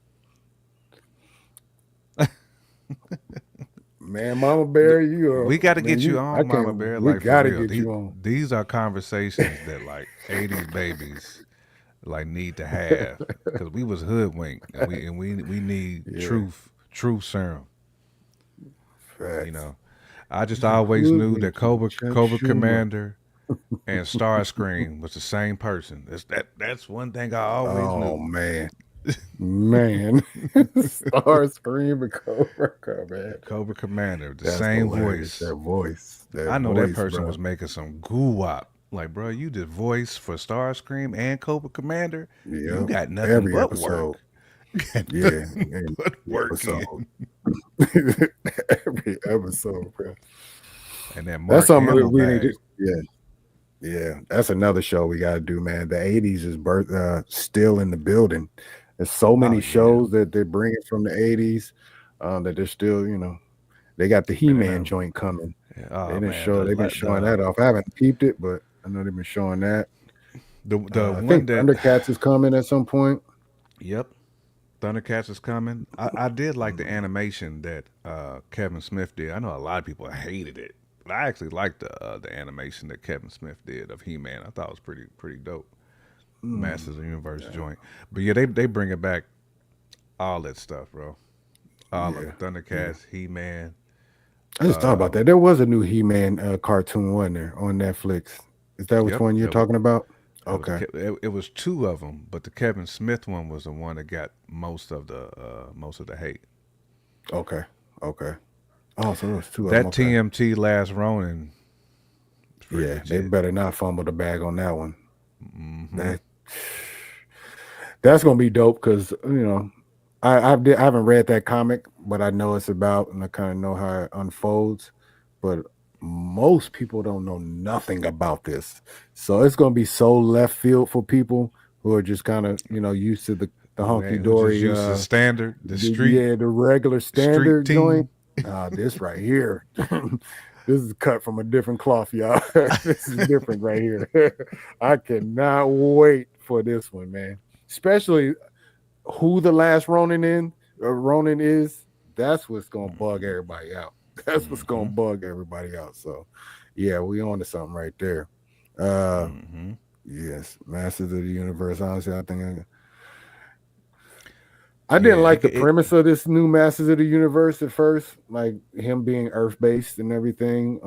Man, Mama Bear, you are We got to man. get you You, I on, Mama can't. Bear. We Like for got to real. get These you on. these are conversations that like '80s babies like need to have because we was hoodwinked and we need Yeah, truth serum. You facts. know, I just He's a always knew that hoodwinking Chuck Cobra Schumer. Commander and Starscream was the same person. That's one thing I always Oh knew. man, Man, Starscream and Cobra Commander. Cobra Commander, the That's same hilarious. voice. That I know that voice, person was bro. making some goo wop. Like, bro, you did voice for Starscream and Cobra Commander. You Yep. got nothing Every but episode. work. You got Yeah, nothing but every work episode. in. Every episode, bro. And that That's Mark something Hamill we need to. bag. Yeah, yeah. That's another show we got to do, man. The '80s is still in the building. There's so Oh many yeah. shows that they're bringing from the '80s that they're still, they got the Man, He-Man joint coming. oh man, They've been showing that off. I haven't peeped it, but I know they've been showing that. the I one think that Thundercats is coming at some point. yep, Thundercats is coming. I did like the animation that Kevin Smith did. I know a lot of people hated it, but I actually liked the animation that Kevin Smith did of He Man. I thought it was pretty dope. Mm, Masters of the Universe yeah, joint. But yeah, they bring it back all that stuff, bro. All of yeah, it. yeah. Thundercats, He Man. I just thought about that. There was a new He-Man cartoon, wasn't there, on Netflix? Is that which Yep, one you're talking about? Okay, it was two of them, but the Kevin Smith one was the one that got most of the hate. okay, okay. Oh, so there was two of them. That Okay, TMT Last Ronin is pretty yeah. They legit. better not fumble the bag on that one. Mm-hmm. That that's gonna be dope because I haven't read that comic, but I know it's about and I kind of know how it unfolds. But most people don't know nothing about this, so it's gonna be so left field for people who are just kind of used to the hunky Who just dory, used the standard, the regular the street standard joint. team. This right here, this is cut from a different cloth, y'all. This is different right here. I cannot wait for this one, man. Especially who the last Ronin is. That's what's gonna bug everybody out. That's what's gonna Mm-hmm. bug everybody out. So, yeah, we on to something right there. Uh, Mm-hmm. yes, Masters of the Universe. Honestly, I Yeah, didn't like the premise of this new Masters of the Universe at first, like him being Earth based and everything.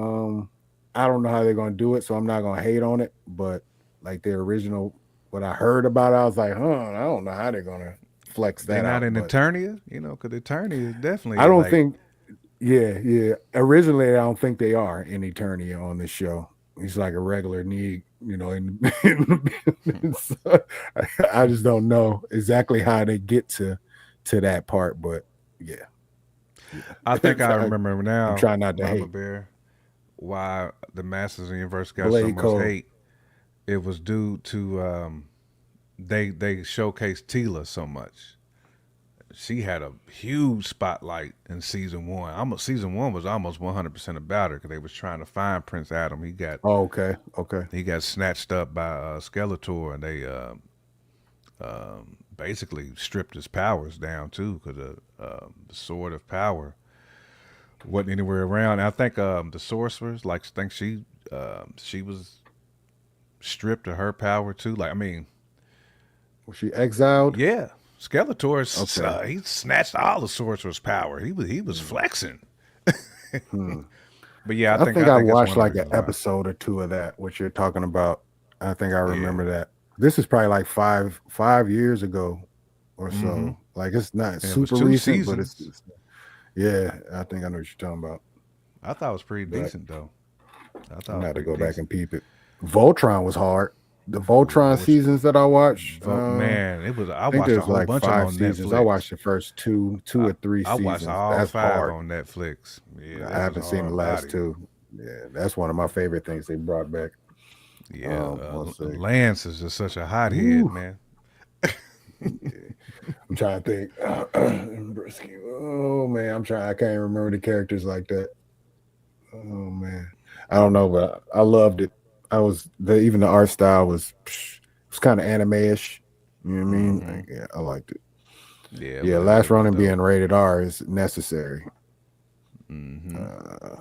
I don't know how they're gonna do it, so I'm not gonna hate on it. But like the original, what I heard about it, I was like, I don't know how they're gonna flex they that not out. in But Eternia, because Eternia is I definitely don't like think, yeah, yeah. Originally, I don't think they are in Eternia on this show. He's like a regular need, so I just don't know exactly how they get to that part, but yeah, I yeah. think I remember I'm now, trying not to Mama hate Bear, why the Masters of the Universe got so Blade much Code. hate. It was due to they showcased Tila so much. She had a huge spotlight in season one. Almost season one was almost 100% about her because they was trying to find Prince Adam. Oh, okay, okay. He got snatched up by Skeletor, and they basically stripped his powers down too because the sword of power wasn't anywhere around. I think the sorcerers, like, think she was stripped of her power too. Like, I mean, Was she exiled? yeah, Skeletor, Okay. he snatched all the sorcerer's power. He was Hmm. flexing. Hmm. But yeah, I think I I think that's watched one of the like an reasons why. episode or two of that. What you're talking about? I think I Yeah. remember that. This is probably like five years ago or Mm-hmm. so. Like it's not And it was super two recent, but seasons. yeah. I think I know what you're talking about. I thought it was pretty But decent though. I thought I'm it gonna was have to pretty go back decent. and peep it. Voltron was hard. The Voltron Which seasons that I watched, man, it was. I I think watched a there's whole like bunch of them five on seasons. I Netflix. watched the first two I, or three I watched seasons. all That's five hard. on Netflix. Yeah, I they was haven't seen the hard last body. two. Yeah, that's one of my favorite things they brought back. Yeah, Let's see. Lance is just such a hothead, Ooh, man. yeah. I'm trying to think. Brisky. Oh man, I'm trying. I can't remember the characters like that. Oh man, I don't know, but I loved it. Even the art style was kind of anime-ish. You know what I mean? Mm-hmm. Like, yeah, I liked it. Yeah, Yeah, it Last was Ronin dope. being rated R is necessary. Mm-hmm. Uh,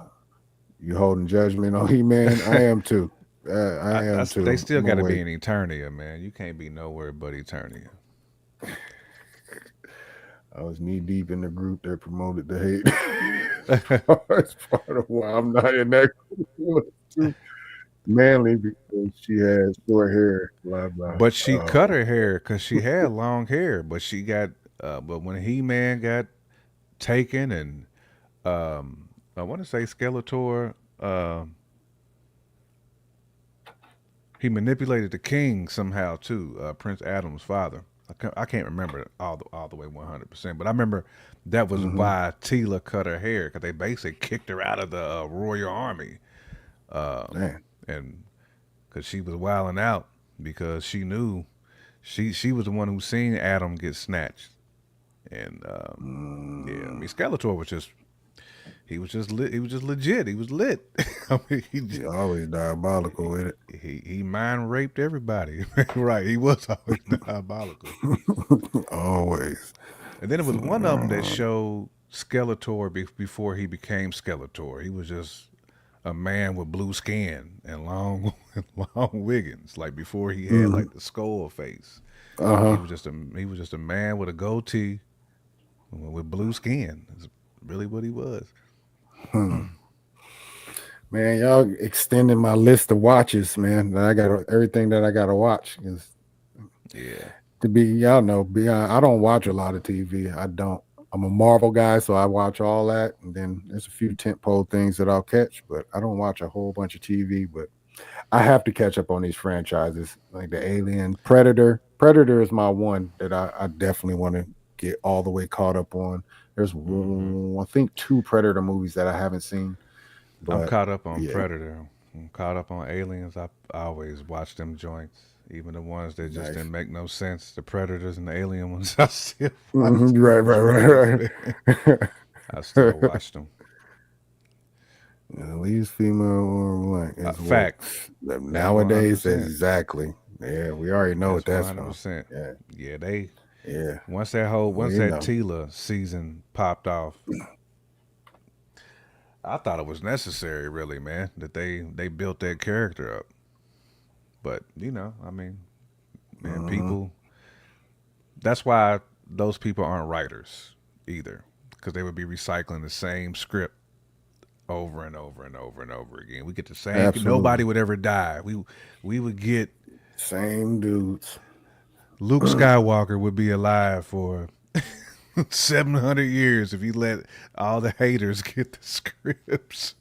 you holding judgment on He Man? I am too. I am They too. still I'm got gonna to be wait. in Eternia, man. You can't be nowhere but Eternia. I was knee deep in the group that promoted the hate. That's part of why I'm not in that group too. Mainly because she has short hair. Blah blah. But she cut her hair because she had long hair. But she got, but when He Man got taken, and I want to say Skeletor, he manipulated the king somehow too, Prince Adam's father. I can't remember all the way 100%, but I remember that was Mm-hmm. why Tila cut her hair because they basically kicked her out of the royal army, Man. and because she was wilding out because she knew she was the one who seen Adam get snatched, and yeah, I Mm, mean Skeletor was just he was just legit. He was lit. I mean, he always diabolical with he mind raped everybody. Right, he was always diabolical. it. Always. And then it was one of them that Mm, showed Skeletor before he became Skeletor. He was just a man with blue skin and long long wiggins, like before he had mhm. like the skull face. Uh-huh. He was just a man with a goatee with blue skin. That's really what he was. Hmm. Man, y'all extending my list of watches, man. That I got everything that I gotta watch. Is Yeah. to be y'all know, be honest, I don't watch a lot of TV. I don't. I'm a Marvel guy, so I watch all that, and then there's a few tentpole things that I'll catch, but I don't watch a whole bunch of TV. But I have to catch up on these franchises, like the Alien, Predator. Predator is my one that I definitely want to get all the way caught up on. There's Hmm. I think two Predator movies that I haven't seen, I'm but caught up on yeah, Predator. I'm caught up on Aliens. I always watch them joints, even the ones that just nice. didn't make no sense. The Predators and the Alien ones, I still watch Mhm, them right, joints, right, man. right, I still right. watch them. At least female or what is woke. Facts. That's 100%. Nowadays, exactly. Yeah, we already know what That's that's from. 100%. Yeah, Yeah, they yeah, once we that know. Tila season popped off, I thought it was necessary, really, man, that they built that character up. But I mean, man, Hmm. people. That's why those people aren't writers either, because they would be recycling the same script over and over and over and over again. We get the same. Nobody Absolutely. would ever die. We would get Same dudes. Luke Skywalker would be alive for 700 years if you let all the haters get the scripts.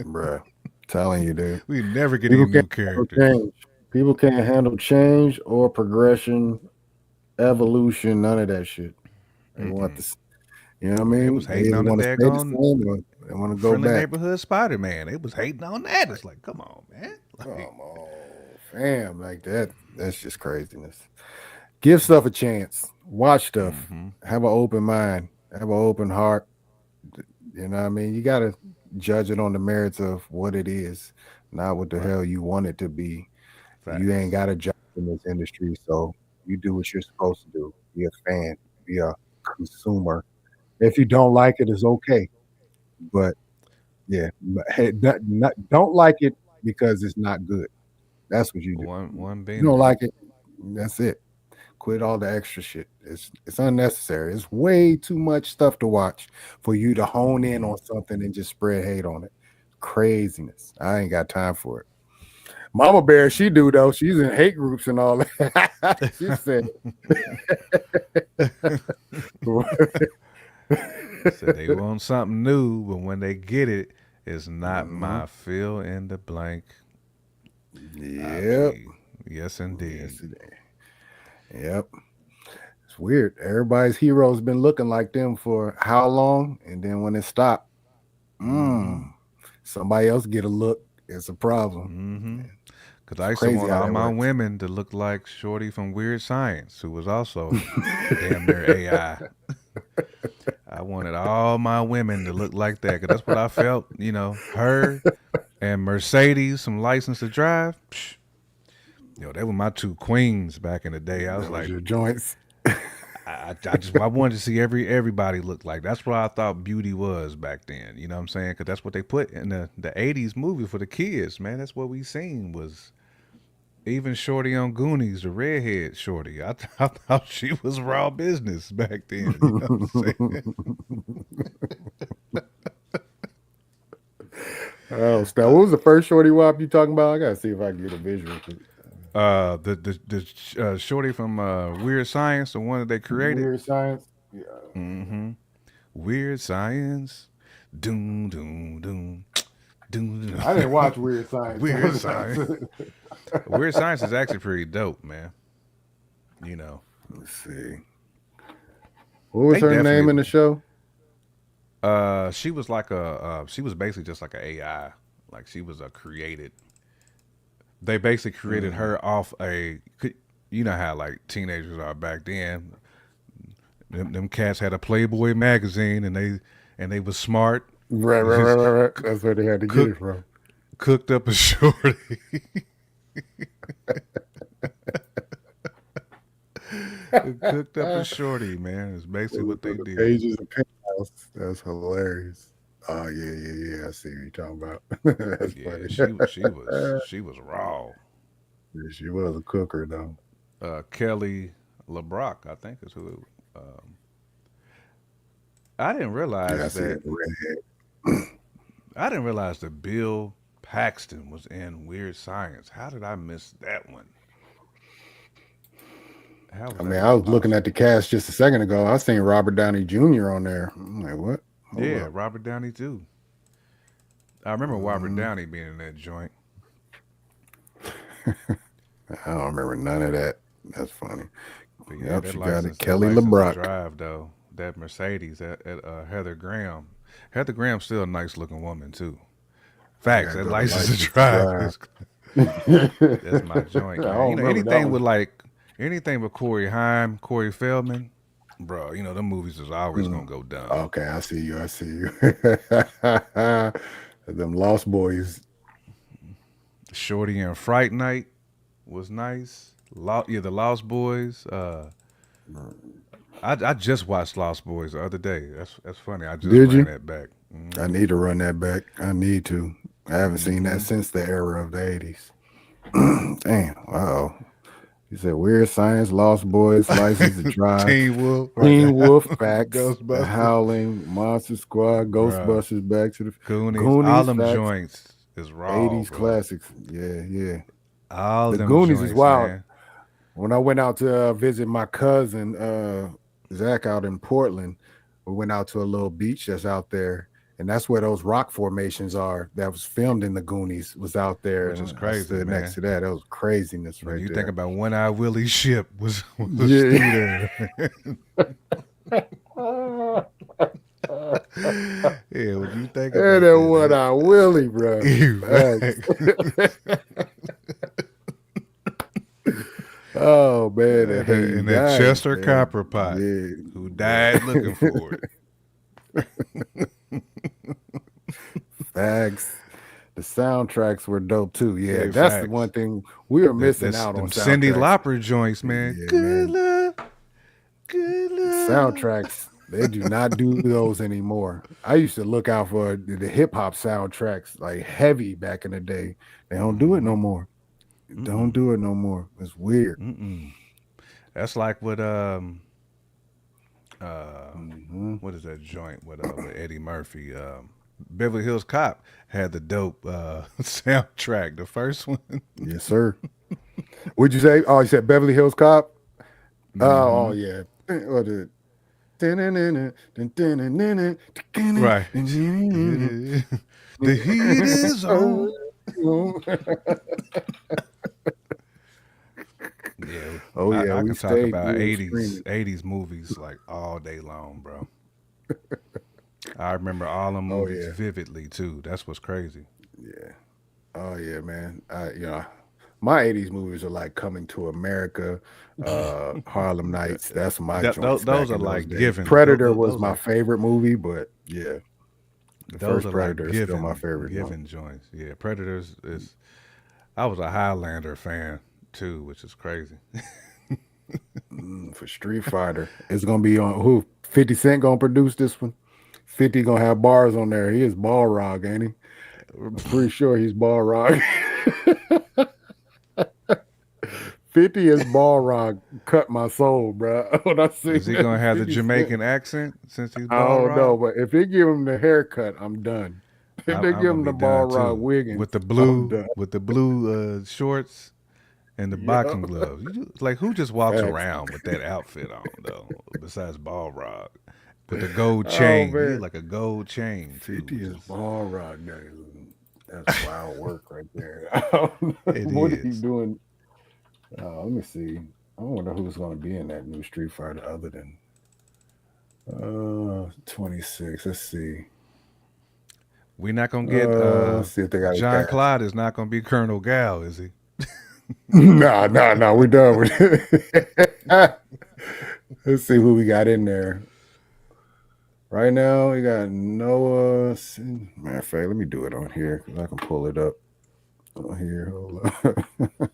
Bruh. Telling you, dude. We never get any People can't new handle characters. change. People can't handle change or progression, evolution, none of that shit. They want Mm-mm. this. You know what I They was mean? They hating either on the want to stay the daggone same or they want to go friendly back. neighborhood Spider Man. They was hating on that. It's like, come on, man. Like, Come on, fam. Like that. That's just craziness. Give stuff a chance. Watch stuff. mm-hmm. Have an open mind. Have an open heart. You know what I mean? You got to judge it on the merits of what it is, not what the Right. hell you want it to be. You ain't Facts. got a job in this industry, so you do what you're supposed to do. Be a fan, be a consumer. If you don't like it, it's okay. But yeah, hey, don't like it because it's not good. That's what you do. One You being don't there. like it, that's it. Quit all the extra shit. It's unnecessary. It's way too much stuff to watch for you to hone in Mm-hmm. on something and just spread hate on it. Craziness. I ain't got time for it. Mama Bear, she do though. She's in hate groups and all that. She said, Said they want something new, but when they get it, it's not Mhm. my fill in the blank. I Yep. be yes Yes, indeed. it is. Yep. It's weird. Everybody's hero's been looking like them for how long? And then when it stopped, Mm-hmm. mm, somebody else get a look. It's a problem. Mm-hmm. Yeah, Cause it's I used to crazy want how all that my works. women to look like Shorty from Weird Science, who was also damn near AI. I wanted all my women to look like that, cause that's what I felt. Her and Mercedes, some license to drive. Psh, they were my two queens back in the day. I was That was like, your joints. I wanted to see everybody look like. That's what I thought beauty was back then. You know what I'm saying? Because that's what they put in the '80s movie for the kids. Man, that's what we seen was even Shorty on Goonies, the redhead Shorty. I thought she was raw business back then. You know what I'm saying? Oh, Star. What was the first shorty wop you talking about? I gotta see if I can get a visual. The shorty from Weird Science, the one that they created. Weird science. Yeah, Mm-hmm. Weird Science. Doom doom doom doom. I didn't Doom. watch Weird Science. Weird Science. Weird Science is actually pretty dope, man. You know, Let's see. What was they her name in definitely. the show? She was like she was basically just like an AI. Like she was a created. They basically created Mm. her off a. You know how like teenagers are back then. Them cats had a Playboy magazine, and they was smart. Right, They right, right, just right, right. That's where they had to get it cook from. cooked up a shorty. Cooked up a shorty, man. Is basically what For they the did. pages of penthouse. That's hilarious. Oh yeah, yeah, yeah. I see what you're talking about. That's Yeah, funny. she was raw. Yeah, she was a cooker though. Kelly LeBrock, I think is who. I didn't Yeah, I realize see that. it. Redhead. I didn't realize that Bill Paxton was in Weird Science. How did I miss that one? How I was I mean, I just was looking lost at the that? cast just a second ago. I seen Robert Downey Jr. on there. I'm like, what? Hold Yeah, up. Robert Downey too. I remember Robert Mm, Downey being in that joint. I don't remember none of that. That's funny. But yeah, Yep, that she got it. license that Kelly license to LeBrock. drive though, that Mercedes at Heather Graham. Heather Graham's still a nice looking woman too. I Facts. gotta That go to license to license to drive drive. is I that's my joint, man. You don't know remember that anything one. with like anything with Corey Haim, Corey Feldman, bro. You know them movies is always Mm. gonna go dumb. Okay, I see you. I see you. Them Lost Boys. Shorty and Fright Night was nice. Yeah, the Lost Boys. I just watched Lost Boys the other day. That's funny. I just Did ran you? that back. I Mm-hmm. need to run that back. I need to. I haven't seen that Mm-hmm. since the era of the 80s. Damn. Wow. You said Weird Science, Lost Boys, License to Drive, Teen Wolf, right? Teen Wolf, Facts, The Ghostbusters, Howling, Monster Squad, bruh. Ghostbusters, Back to the Goonies, all Goonies, them Facts, joints is raw, 80s bro. classics. Yeah, yeah. All The them Goonies is joints, wild. man. When I went out to visit my cousin Zach out in Portland, we went out to a little beach that's out there, and that's where those rock formations are. That was filmed in the Goonies. Was out there, Which is and I crazy, stood next man. to that. That was craziness When right you think there. about One Eye Willie's ship was Yeah. through there. Yeah, when you think And about that that, one I Willie, bro. Facts. that Oh man, and hey, he and that died. Chester Man. Copperpot Yeah, who bro. died looking for it. Facts. The soundtracks were dope too. Yeah, Hey, that's the one facts. thing we are missing That's out on them Cindy soundtracks. Lauper joints, man. Yeah, Good man. love, good love. Soundtracks, they do not do those anymore. I used to look out for the hip hop soundtracks like heavy back in the day. They don't do it Mm-hmm. no more. Don't Mm-mm. do it no more. It's weird. Mm-mm. That's like uh Hmm. what is that joint with Eddie Murphy? Beverly Hills Cop had the dope soundtrack. The first one. Yes, sir. Would you say? Oh, you said Beverly Hills Cop. Oh, Mm-hmm. oh yeah. What the Right. The heat is on. Yeah, Oh yeah, I we can talk stayed. about We were 80s screaming. 80s movies like all day long, bro. I remember all them Oh movies yeah, vividly too. That's what's crazy. yeah. Oh yeah, man. My '80s movies are like Coming to America, Harlem That, Nights. That's my joints those back are in those like days. given. Predator was my favorite movie, but yeah, the Those first are like Predator is still my favorite one. given joints. Yeah, Predators is. I was a Highlander fan too, which is crazy. For Street Fighter, it's gonna be on who? 50 Cent gonna produce this one. 50 gonna have bars on there. He is Balrog, ain't he? I'm pretty sure he's Balrog. 50 is Balrog. Cut my soul, bro. When I see Is he gonna have the 50 Cent, Jamaican accent since he's I don't know, Balrog? but if they give him the haircut, I'm done. If they I'm give gonna him be the ball done Rod too. Wiggins, With the I'm blue, done. shorts and the Yeah, boxing gloves. Like who just walks facts. around with that outfit on though? Besides Balrog, with the gold Oh chain. He had man, like a gold chain too, 50 which is is ball rock days. That's wild work right there. I don't know it what are you is. doing? Let me see. I wonder who's going to be in that new Street Fighter other than 26. Let's see. We're not gonna get Let's see if they got a John cast. Clyde is not gonna be Colonel Gal, is he? Nah. We're done with it. Let's see who we got in there. Right now, we got Noah. Matter of fact, let me do it on here because I can pull it up on here. Hold on.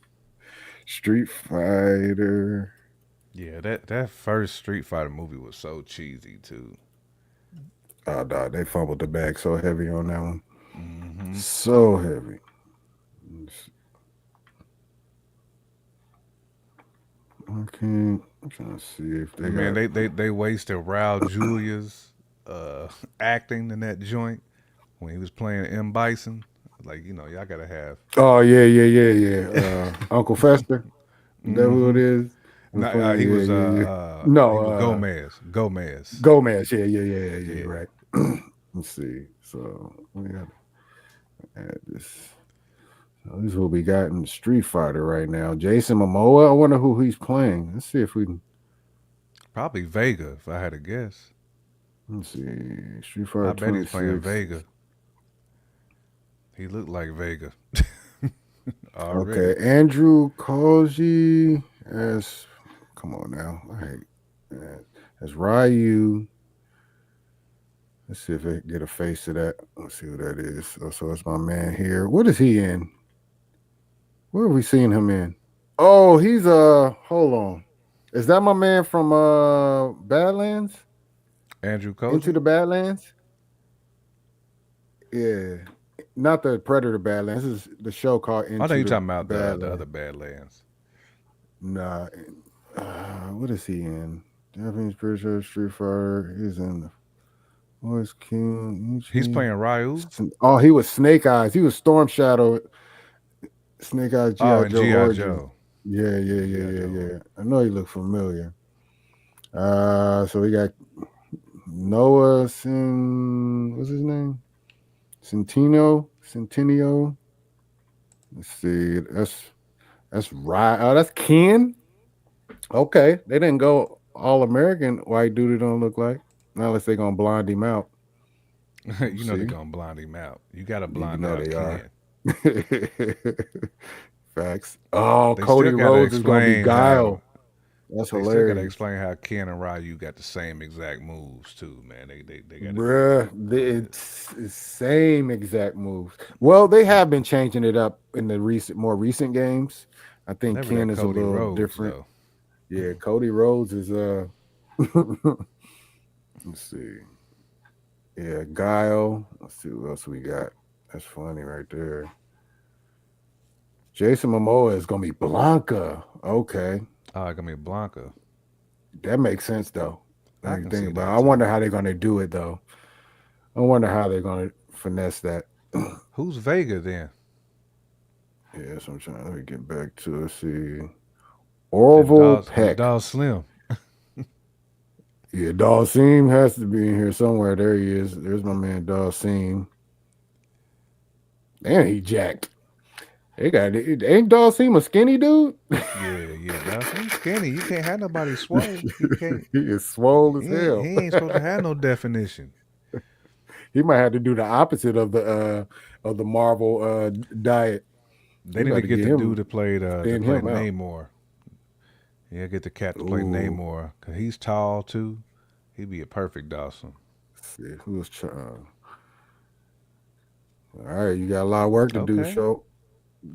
Street Fighter. Yeah, that first Street Fighter movie was so cheesy too. Oh, dog, they fumbled the bag so heavy on that one. Hmm. So heavy. Okay, I'm trying to see if they Man, got. they wasted Raul Julia's acting in that joint when he was playing M Bison. Like y'all gotta have. Oh yeah. Uncle Fester. Is that who it Mm-hmm. is? I'm No, playing. he was Yeah. No, he was Gomez. Gomez. Gomez. Yeah. You're Yeah. right. Let's see. So we got to add this. So this is what we got in Street Fighter right now. Jason Momoa. I wonder who he's playing. Let's see if we can. Probably Vega, if I had to guess. Let's see. Street I Fighter bet he's playing 26. Vega. He looked like Vega already. Okay, Andrew Koji as. Come on now. I hate that. As Ryu. Let's see if I get a face of that. Let's see who that is. So it's my man here. What is he in? Where have we seen him in? Oh, he's hold on. Is that my man from Badlands? Andrew Into Koji? the Badlands? Yeah. Not the Predator Badlands. This is the show called I think Into you're the talking about the Badlands. other Badlands. Nah. What is he in? Japanese British Street Fighter. He's in Voice King. He's playing Ryu. Oh, he was Snake Eyes. He was Storm Shadow. Snake Eyes Oh, G.I. and Joe G.I. Origins. Joe. G.I. Joe. Yeah. I know he looked familiar. So we got Noah what's his name? Centineo. Let's see. That's right. Oh, that's Ken. Okay. They didn't go all American white dude it don't look like. Not unless they're gonna blind him out. We'll You know they're see. gonna blind him out. You gotta You blind know out they are. Ken. Facts. Oh, They still Cody gotta Rhodes is gonna be explain how Guile. That's they still gotta hilarious. explain how Ken and Ryu got the same exact moves too, man. They gotta do Bruh, that. it's same exact moves. Well, they have been changing it up in the more recent games. I think Never that Ken is a Cody little Rhodes different. though. Yeah, Cody Rhodes is let's see. Yeah, Guile. Let's see what else we got. That's funny right there. Jason Momoa is gonna be Blanca. Okay. Oh, gonna be Blanca. That makes sense though. Now I you can think see about it. that I too. wonder how they're gonna do it though. I wonder how they're gonna finesse that. Who's Vega then? Yeah, so I'm trying to get back to let's see. That Orville Peck. dog Slim. Yeah, Dalsim has to be in here somewhere. There he is. There's my man Dalsim. And he jacked. They got it. Ain't Dalsim a skinny dude? Yeah, dog. He's skinny. You can't have nobody swole. He can't. He is swole as He hell. ain't supposed to have no definition. He might have to do the opposite of the Marvel diet. They We need got to to get get the dude him that played thin him out. Namor. Yeah, get the cat to play Ooh, Namor because he's tall too. He'd be a perfect Dawson. let's see who's all right. You got a lot of work to do, Okay, show.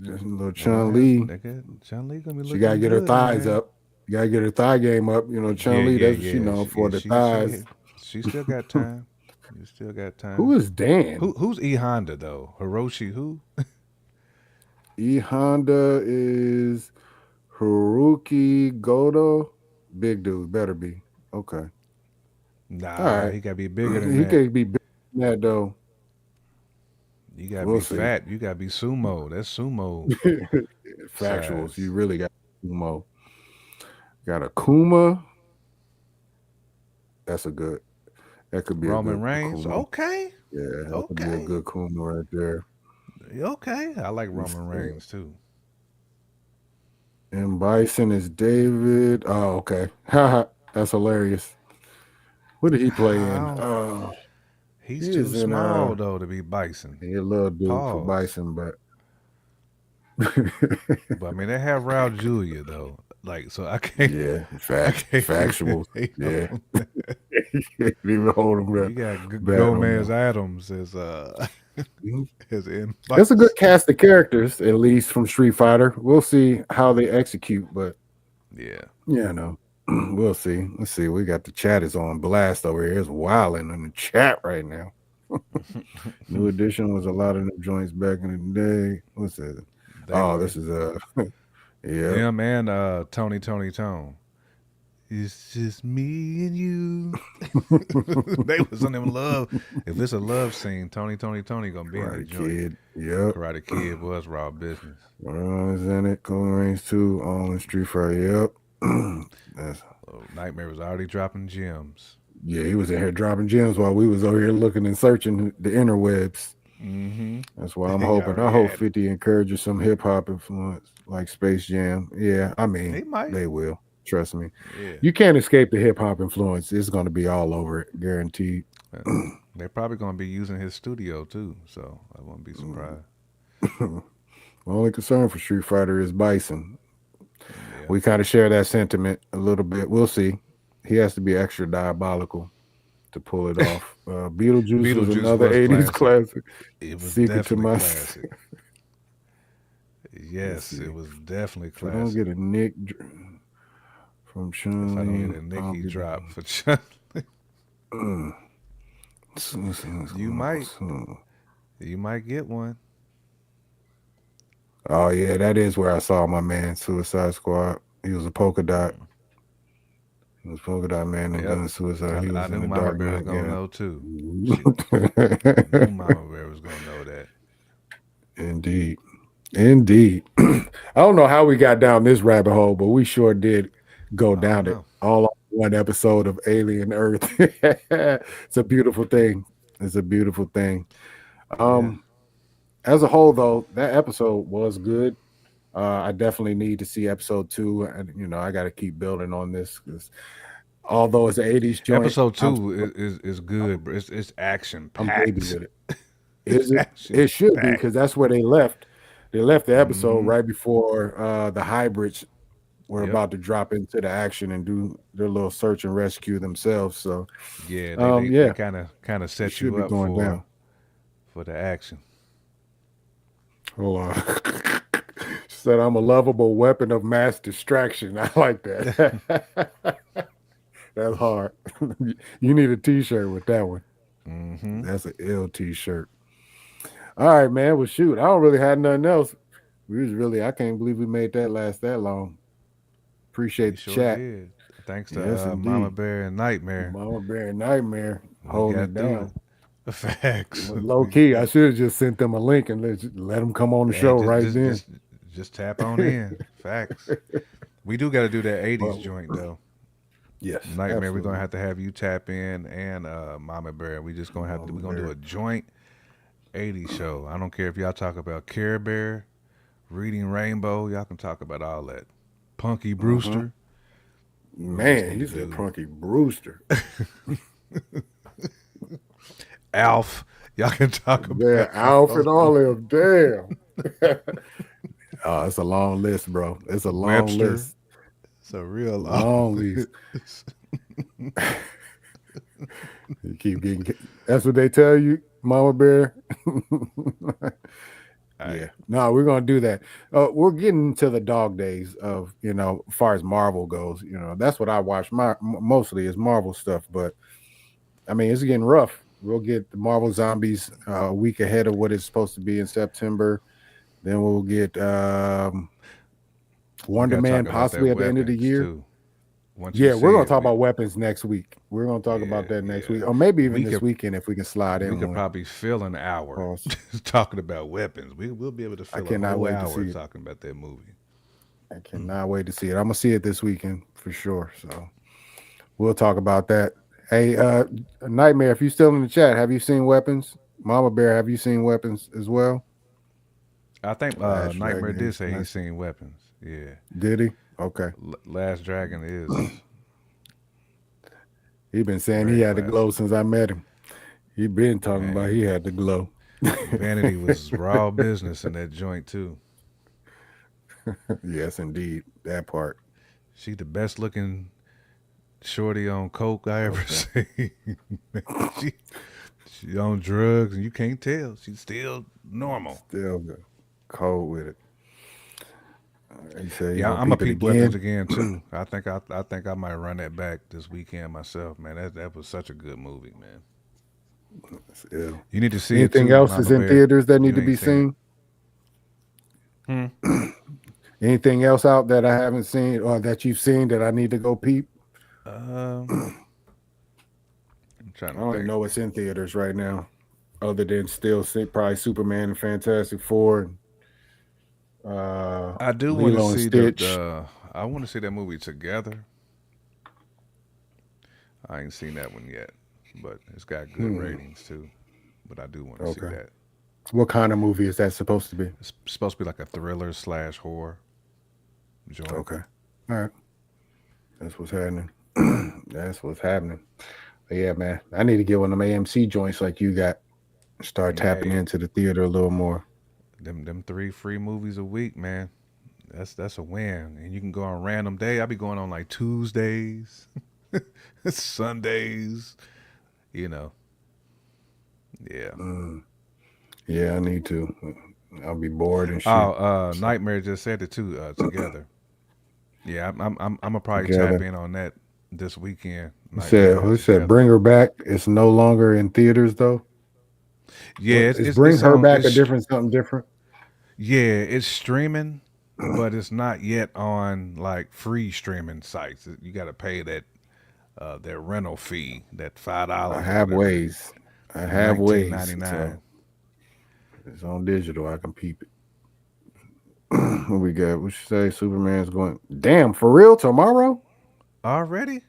Just a little they gonna Chun have Li. they got John Lee gonna be She gotta looking get her good in thighs there. up. You gotta get her thigh game up. Yeah, Chun Li. yeah, That's what she yeah. known for, the thighs. She still got time. You still got Who time. is Dan? Who's E Honda though? Hiroshi who? E Honda is Haruki Goto. Big dude, better be. Okay. All Nah, right. he gotta be bigger than He that. could be big than that though. You gotta We'll be see. fat. You gotta be sumo. That's sumo Factuals. You size. really got Kumo. Got a Kuma. That's a good. That could be a Roman good Reigns. Kuma. Okay. Yeah, that could be a Okay. good Kuma right there. Okay. I like Let's Roman see. Reigns too. And Bison is David. Oh, okay. Haha. That's hilarious. What did he play in? How? He He's too is in small though to be Bison. he a little dude for Pause. Bison, but But I mean, they have Raul Julia though. Like, so I can't, yeah, I can't even factuals. hate Yeah. on that. Can't even hold him You got back on Gomez them. Adams as Mhm. as in That's a good Bison. cast of characters, at least from Street Fighter. We'll see how they execute, but Yeah. yeah, no. We'll see. Let's see. We got the chat is on blast over here. It's wilding in the chat right now. New Edition was a lot of them joints back in the day. What's this? They Oh, were this is yeah. them and Tony Tone. It's just me and you. They was on them love. If it's a love scene, Tony gonna be in the Karate joint. Kid. Yep. Karate Kid was raw business. Is in it. Cool Range 2 on Street Fighter. Yep. That's, Nightmare was already dropping gems. yeah, he was in here dropping gems while we was over here looking and searching the interwebs. Mm-hmm. That's why I'm He hoping. I already hope had it. 50 encourages some hip hop influence like Space Jam. Yeah, I mean, He might. they will. Trust me. Yeah. You can't escape the hip hop influence. It's going to be all over it, guaranteed. Uh, They're probably gonna be using his studio too, so I wouldn't be My surprised. only concern for Street Fighter is Bison. Yeah. We kind of share that sentiment a little bit. We'll see. He has to be extra diabolical to pull it off. Beetlejuice was Beetlejuice another was 80s classic. classic. It was Secret to definitely my. classic. Let's Yes, see. it was definitely If I don't classic. get a Nick from If I don't get Chun a Li, I'll Nikki be the. drop for Chun, Uh, let's see what's you going on. might, you might get one. Oh yeah, that is where I saw my man Suicide Squad. He was a polka dot. Mm. He was polka dot man and Yep, done suicide. He I was in knew the Mama Dark Bear was Knight. gonna Yeah. know too. She knew Mama Bear was gonna know that. Indeed. Indeed. I don't know how we got down this rabbit hole, but we sure did go I don't down it know. all on one episode of Alien Earth. It's a beautiful thing. It's a beautiful thing. Yeah, Um, as a whole, though, that episode was good. I definitely need to see episode two, and I got to keep building on this because although it's an '80s joint, episode two is good, but it's action I'm baby packed. with it. It's Is it? action It should be packed. because that's where they left. They left the episode Mm-hmm. right before the hybrids were Yep. about to drop into the action and do their little search and rescue themselves. So, Yeah, they yeah, kind of it set should you be up going down. for the action. Hold on. She said, "I'm a lovable weapon of mass distraction." I like that. That's hard. You need a T-shirt with that one. Mm-hmm. That's an ill T-shirt. All right, man. Well, shoot, I don't really have nothing else. We was really, I can't believe we made that last that long. We Appreciate the sure chat. did. Thanks Yes, to Mama indeed. Bear and Nightmare. Mama Bear Nightmare We holding it got through down. it. Facts. Low key, I should have just sent them a link and let them come on the Hey, show right then. just tap on in. Facts. We do got to do that '80s But joint though. yes, Nightmare, we're gonna absolutely. have to have you tap in and Mama Bear. We just gonna have to. Mama We're gonna do Bear. a joint '80s show. I don't care if y'all talk about Care Bear, Reading Rainbow. Y'all can talk about all that. Punky Hmm. Brewster. We just Man, need he to said do Punky Brewster. Alf. Y'all can talk Yeah, about Alf and all all of them. Damn. Oh, it's a long list, bro. It's a long Webster. list. It's a real long Long list. list. You keep getting. That's what they tell you, Mama Bear. Hey, Yeah. No, we're gonna do that. We're getting to the dog days of as far as Marvel goes. That's what I watch. Mostly is Marvel stuff, but I mean it's getting rough. We'll get the Marvel Zombies a week ahead of what it's supposed to be in September. Then we'll get we Wonder gotta talk Man about that possibly at the end of the weapons year. too. Once you Yeah, we're see gonna it, talk about weapons next week. We're gonna talk yeah, about that next yeah. week, or maybe even We this could weekend if we can slide we in could one. probably fill an hour Pause. talking about weapons. We'll be able to I fill a cannot whole wait to hour see it. talking about that movie. I cannot wait to see it. I'm gonna see it this weekend for sure. So we'll talk about that. Hey, Nightmare, if you're still in the chat, have you seen Weapons? Mama Bear, have you seen Weapons as well? I think Last Nightmare Dragon did Ace. say he's seen weapons. Yeah, Did he? Okay. Last Dragon is He been saying he very had the glow classic. since I met him. He been talking about Man, he had the glow. Vanity was raw business in that joint too. Yes, indeed. That part. She the best looking shorty on coke I ever Okay. seen. she she on drugs and you can't tell. She's still normal. Still good. Cold with it. He said he Yeah, gonna I'm a peep it peep weapons again. again too. I think I might run that back this weekend myself, man. That was such a good movie, man. That's ill. You need to see it Anything too, else is Mama in Bear. theaters that need You to ain't be seen it. seen? Hmm. Anything else out that I haven't seen or that you've seen that I need to go peep? Um, I'm trying I to don't even think. know what's in theaters right now, other than still probably Superman and Fantastic Four and I do want to Lilo and see Stitch. I want to see that movie together. I ain't seen that one yet, but it's got good Hmm. ratings too. But I do want to see Okay. that. What kind of movie is that supposed to be? It's supposed to be like a thriller slash horror joint. Okay. All right. That's what's happening. That's what's happening. But yeah, man. I need to get one of them AMC joints like you got. Start tapping Hey, into the theater a little more. them three free movies a week, man. That's a win. And you can go on random day. I be going on like Tuesdays, Sundays. You know, yeah. Mm. Yeah, I need to. I'll be bored and Oh, shit. So Nightmare just said it too. Together. Yeah, I'm gonna probably tap together. in on that this weekend. Nightmare Who has said together. bring her back? It's no longer in theaters though. Yeah, What it's is it's, bring it's her on. back a It's different something different? yeah, it's streaming, but it's not yet on like free streaming sites. You got to pay that rental fee, that I $5 or have whatever, ways. I for have nineteen ways. ninety nine So it's on digital. I can peep it. What we got? What you say? Superman's going. Damn, for real? Tomorrow? already.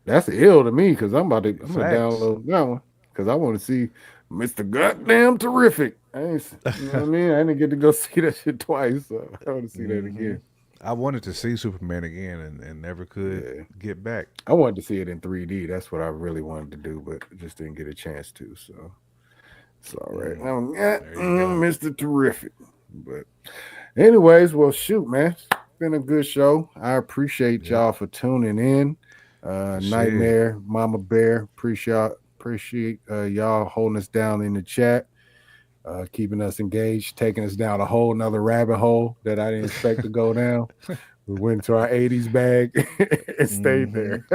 That's ill to me because I'm gonna Facts. download that one because I want to see Mr. Goddamn Terrific. You know what I mean? I didn't get to go see that shit twice, so I want to see that Hmm. again. I wanted to see Superman again and never could Yeah, get back. I wanted to see it in 3D. That's what I really wanted to do, but just didn't get a chance to. So it's all right. Mm, there you go. Mr. Terrific. But anyways, well, shoot, man, it's been a good show. I appreciate Yep, y'all for tuning in. for sure. Nightmare, Mama Bear, appreciate y'all holding us down in the chat, keeping us engaged, taking us down a whole nother rabbit hole that I didn't expect to go down. We went to our 80s bag and stayed Hmm. there.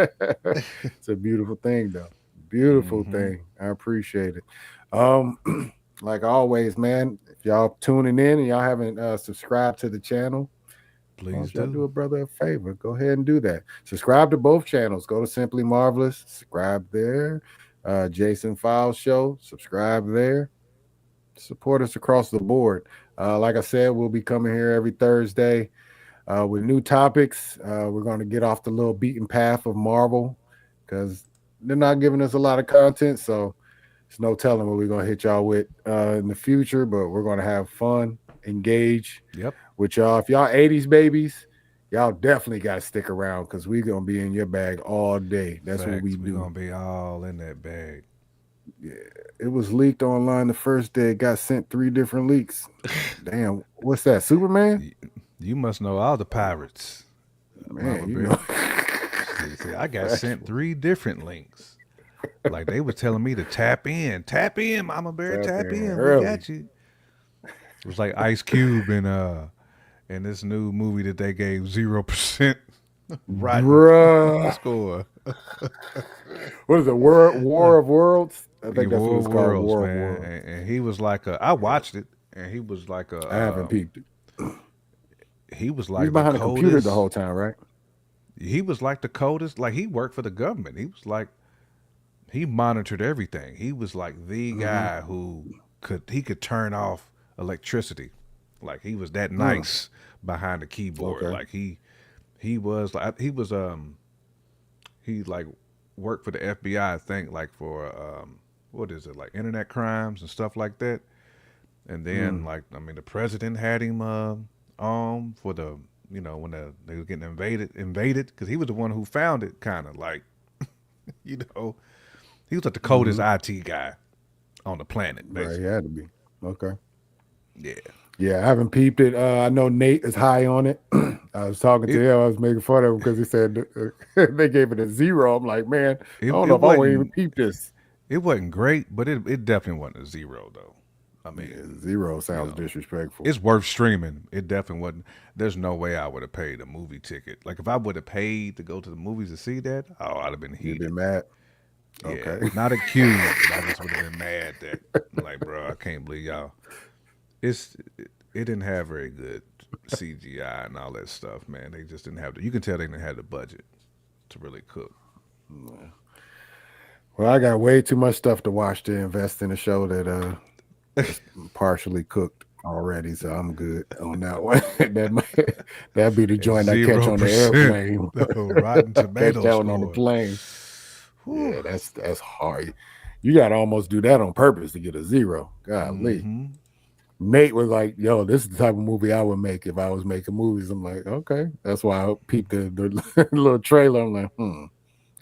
It's a beautiful thing, though. Beautiful Hmm. thing. I appreciate it. Um, like always, man, if y'all tuning in and y'all haven't subscribed to the channel, why Please don't y'all do do. a brother a favor? Go ahead and do that. Subscribe to both channels. Go to Simply Marvelous, subscribe there. Jason Files Show, subscribe there. Support us across the board. Like I said, we'll be coming here every Thursday with new topics. We're going to get off the little beaten path of Marvel because they're not giving us a lot of content. So it's no telling what we're going to hit y'all with in the future, but we're going to have fun, engage Yep. with y'all. If y'all 80s babies, y'all definitely got to stick around because we're going to be in your bag all day. That's what we Facts. We do. gonna be all in that bag. Yeah. It was leaked online the first day. It got sent 3 different leaks. Damn. What's that? Superman? You, you must know all the pirates, Man, Mama you know. Bear. See, I got sent Factual. three different links. Like they were telling me to tap in, Mama Bear, Tap tap in in. We early. got you. It was like Ice Cube in this new movie that they gave 0% rotten Bruh. score. What is it? War of Worlds? I think that's what War it's of called. Worlds, War of man, Worlds. and he was like I watched it, and I haven't peeped it. he was He's like the behind a computer the coldest. whole time, right? He was like the coldest. Like he worked for the government. He was like he monitored everything. He was like the Mm-hmm. guy who could turn off electricity. Like he was that Mm. nice behind the keyboard. Okay. Like he was like he was he like worked for the FBI. I think like for what is it like internet crimes and stuff like that. And then Mm. like I mean the president had him for the when they were getting invaded because he was the one who found it kind of like you know he was like the coldest Mm-hmm. IT guy on the planet Right. He basically. had to be. Okay. Yeah. Yeah, I haven't peeped it. I know Nate is high on it. I was talking to It him. I was making fun of him because he said they gave it a zero. I'm like, man, it I don't it know if I want to even wasn't peep this. it wasn't great, but it definitely wasn't a zero though. I Yeah, mean, zero you sounds know, disrespectful. it's worth streaming. It definitely wasn't. There's no way I would have paid a movie ticket. Like if I would have paid to go to the movies to see that, oh, I'd have been You've been heated. mad. Yeah, Okay. not accused, but I just would have been mad that like, bro, I can't believe y'all. It didn't have very good CGI and all that stuff, man. They just didn't have the. You can tell they didn't have the budget to really cook. Well, I got way too much stuff to watch to invest in a show that's partially cooked already, so I'm good on that one. That be the At joint I catch zero on the percent airplane. Rotten Catch Tomato that one on the score. plane. Whew. Yeah, that's hard. You got to almost do that on purpose to get a zero. Golly. Mm-hmm. Nate was like, "Yo, this is the type of movie I would make if I was making movies." I'm like, "Okay." That's why I peeped the little trailer. I'm like, "Hmm."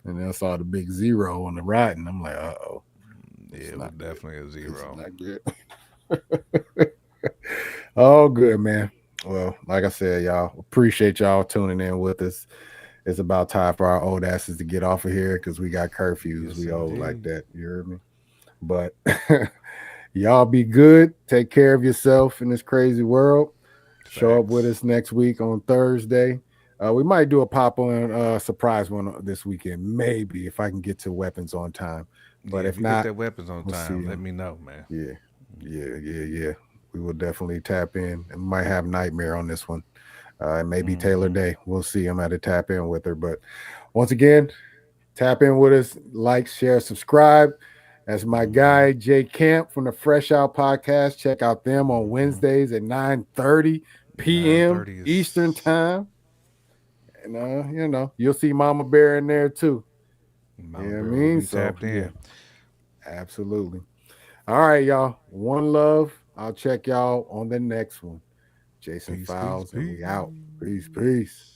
And then I saw the big zero on the rotten. I'm like, "Uh-oh, Yeah, it's it was not good. definitely a This is zero. not good." Oh, good, man. Well, like I said, y'all, appreciate y'all tuning in with us. It's about time for our old asses to get off of here because we got curfews. Yes, We old like indeed. that. You heard me? But y'all be good. Take care of yourself in this crazy world. Show up with Facts. us next week on Thursday. We might do a pop on surprise one this weekend, maybe if I can get to weapons on time. But Yeah, if if you get not, that weapons on we'll see time, let you. me know, man. Yeah, yeah. We will definitely tap in and might have Nightmare on this one. Maybe Taylor Mm-hmm. Day. We'll see. I'm at to tap in with her. But once again, tap in with us, like, share, subscribe. That's my Mm-hmm. guy, Jay Camp from the Fresh Out Podcast. Check out them on Mm-hmm. Wednesdays at 9:30 p.m. 9:30 Eastern is Time. And, you'll see Mama Bear in there too. You Mama know what I Bear will mean? be So, tapped yeah, in. absolutely. All right, y'all. One love. I'll check y'all on the next one. Jason Peace, peace, Files, and we out. Peace, peace. peace.